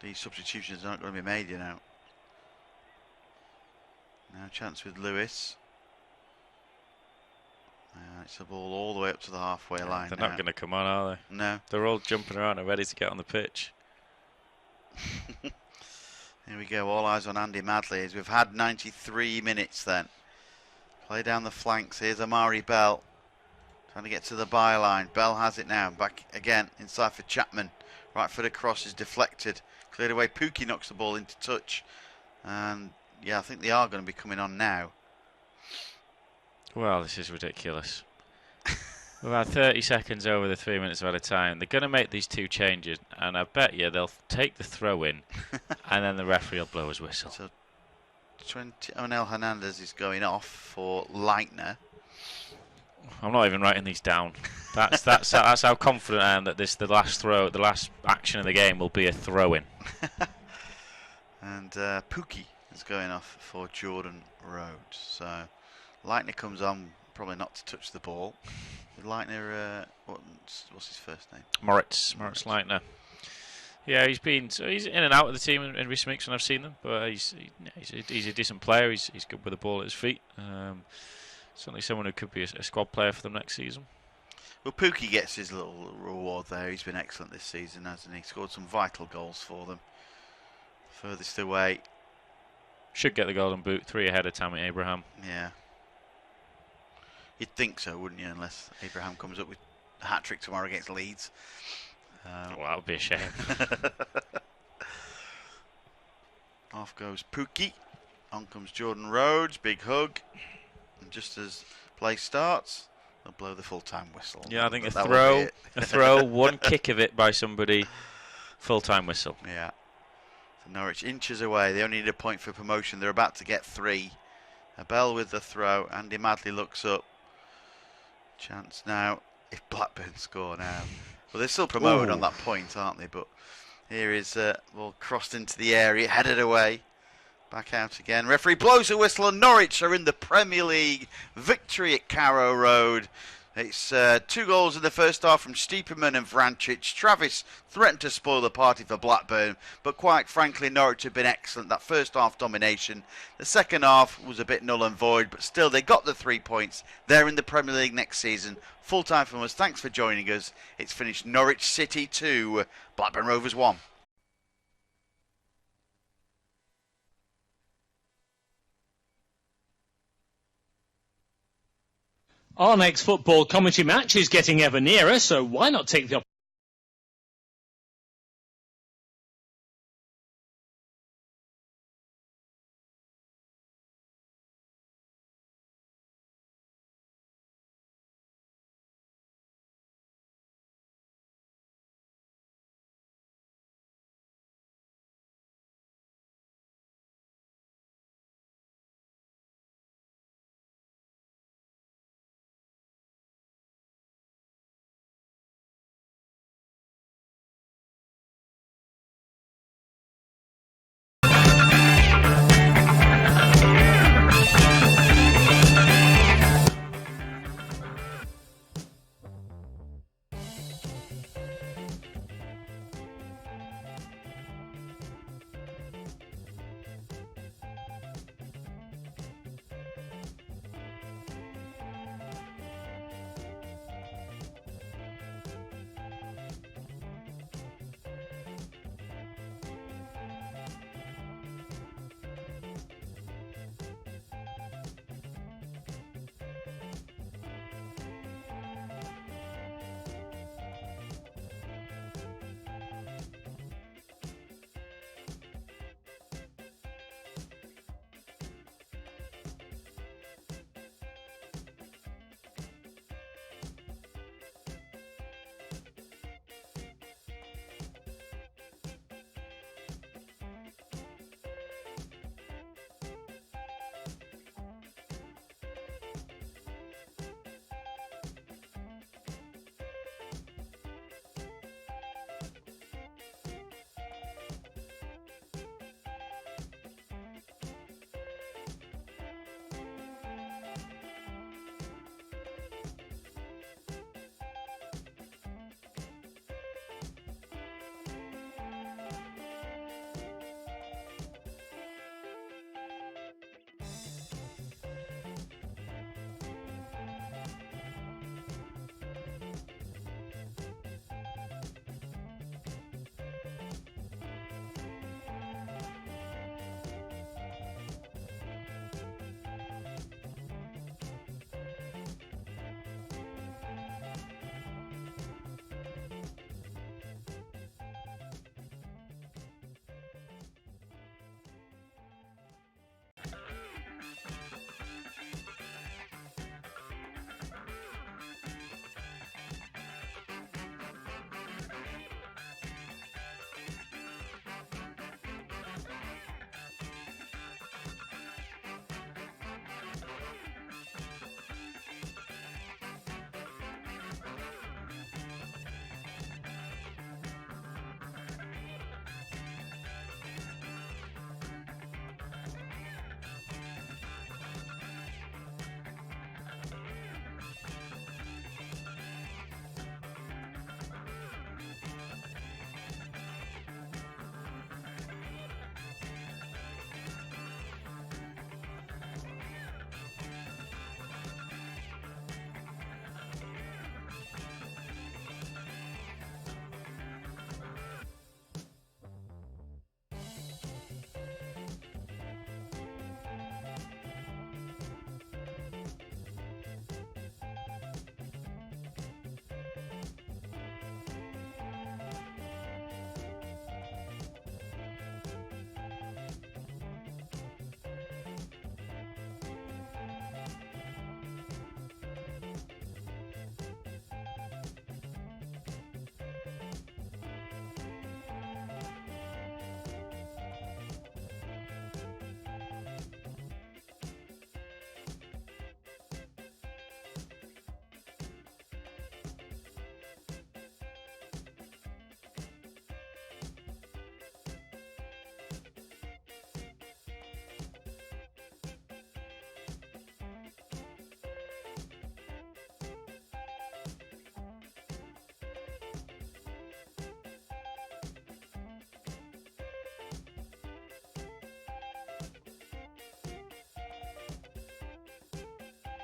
These substitutions aren't going to be made, Now chance with Lewis. It's the ball all the way up to the halfway line. They're not going to come on, are they? No. They're all jumping around and ready to get on the pitch. Here we go. All eyes on Andy Madley as we've had 93 minutes then. Play down the flanks. Here's Amari Bell. Trying to get to the byline. Bell has it now. Back again inside for Chapman. Right foot across is deflected. Cleared away. Pookie knocks the ball into touch. And yeah, I think they are going to be coming on now. Well, this is ridiculous. We've had 30 seconds over the 3 minutes of added time. They're going to make these 2 changes, and I bet you they'll take the throw in, and then the referee will blow his whistle. So, Onel Hernandez is going off for Leitner. I'm not even writing these down. That's how confident I am that the last action of the game will be a throw in. And Pookie is going off for Jordan Rhodes. So Leitner comes on, probably not to touch the ball. Leitner, what's his first name? Moritz Leitner. Yeah, he's in and out of the team in recent weeks when I've seen them, but he's a decent player. He's good with the ball at his feet. Certainly someone who could be a squad player for them next season. Well, Pookie gets his little reward there. He's been excellent this season, hasn't he? Scored some vital goals for them. Furthest away. Should get the golden boot, 3 ahead of Tammy Abraham. Yeah. You'd think so, wouldn't you? Unless Abraham comes up with hat-trick tomorrow against Leeds. Well, that would be a shame. Off goes Pookie. On comes Jordan Rhodes. Big hug. And just as play starts, they'll blow the full-time whistle. Yeah, I think a throw, one kick of it by somebody, full-time whistle. Yeah. So Norwich inches away. They only need a point for promotion. They're about to get 3. A bell with the throw. Andy Madley looks up. Chance now if Blackburn score now. Well, they're still promoted on that point, aren't they? But here is ball crossed into the area, headed away. Back out again. Referee blows a whistle and Norwich are in the Premier League. Victory at Carrow Road. It's 2 goals in the first half from Stiepermann and Vrancic. Travis threatened to spoil the party for Blackburn, but quite frankly, Norwich have been excellent. That first half domination. The second half was a bit null and void, but still they got the 3 points. They're in the Premier League next season. Full time from us. Thanks for joining us. It's finished Norwich City 2, Blackburn Rovers 1. Our next football commentary match is getting ever nearer, so why not take the opportunity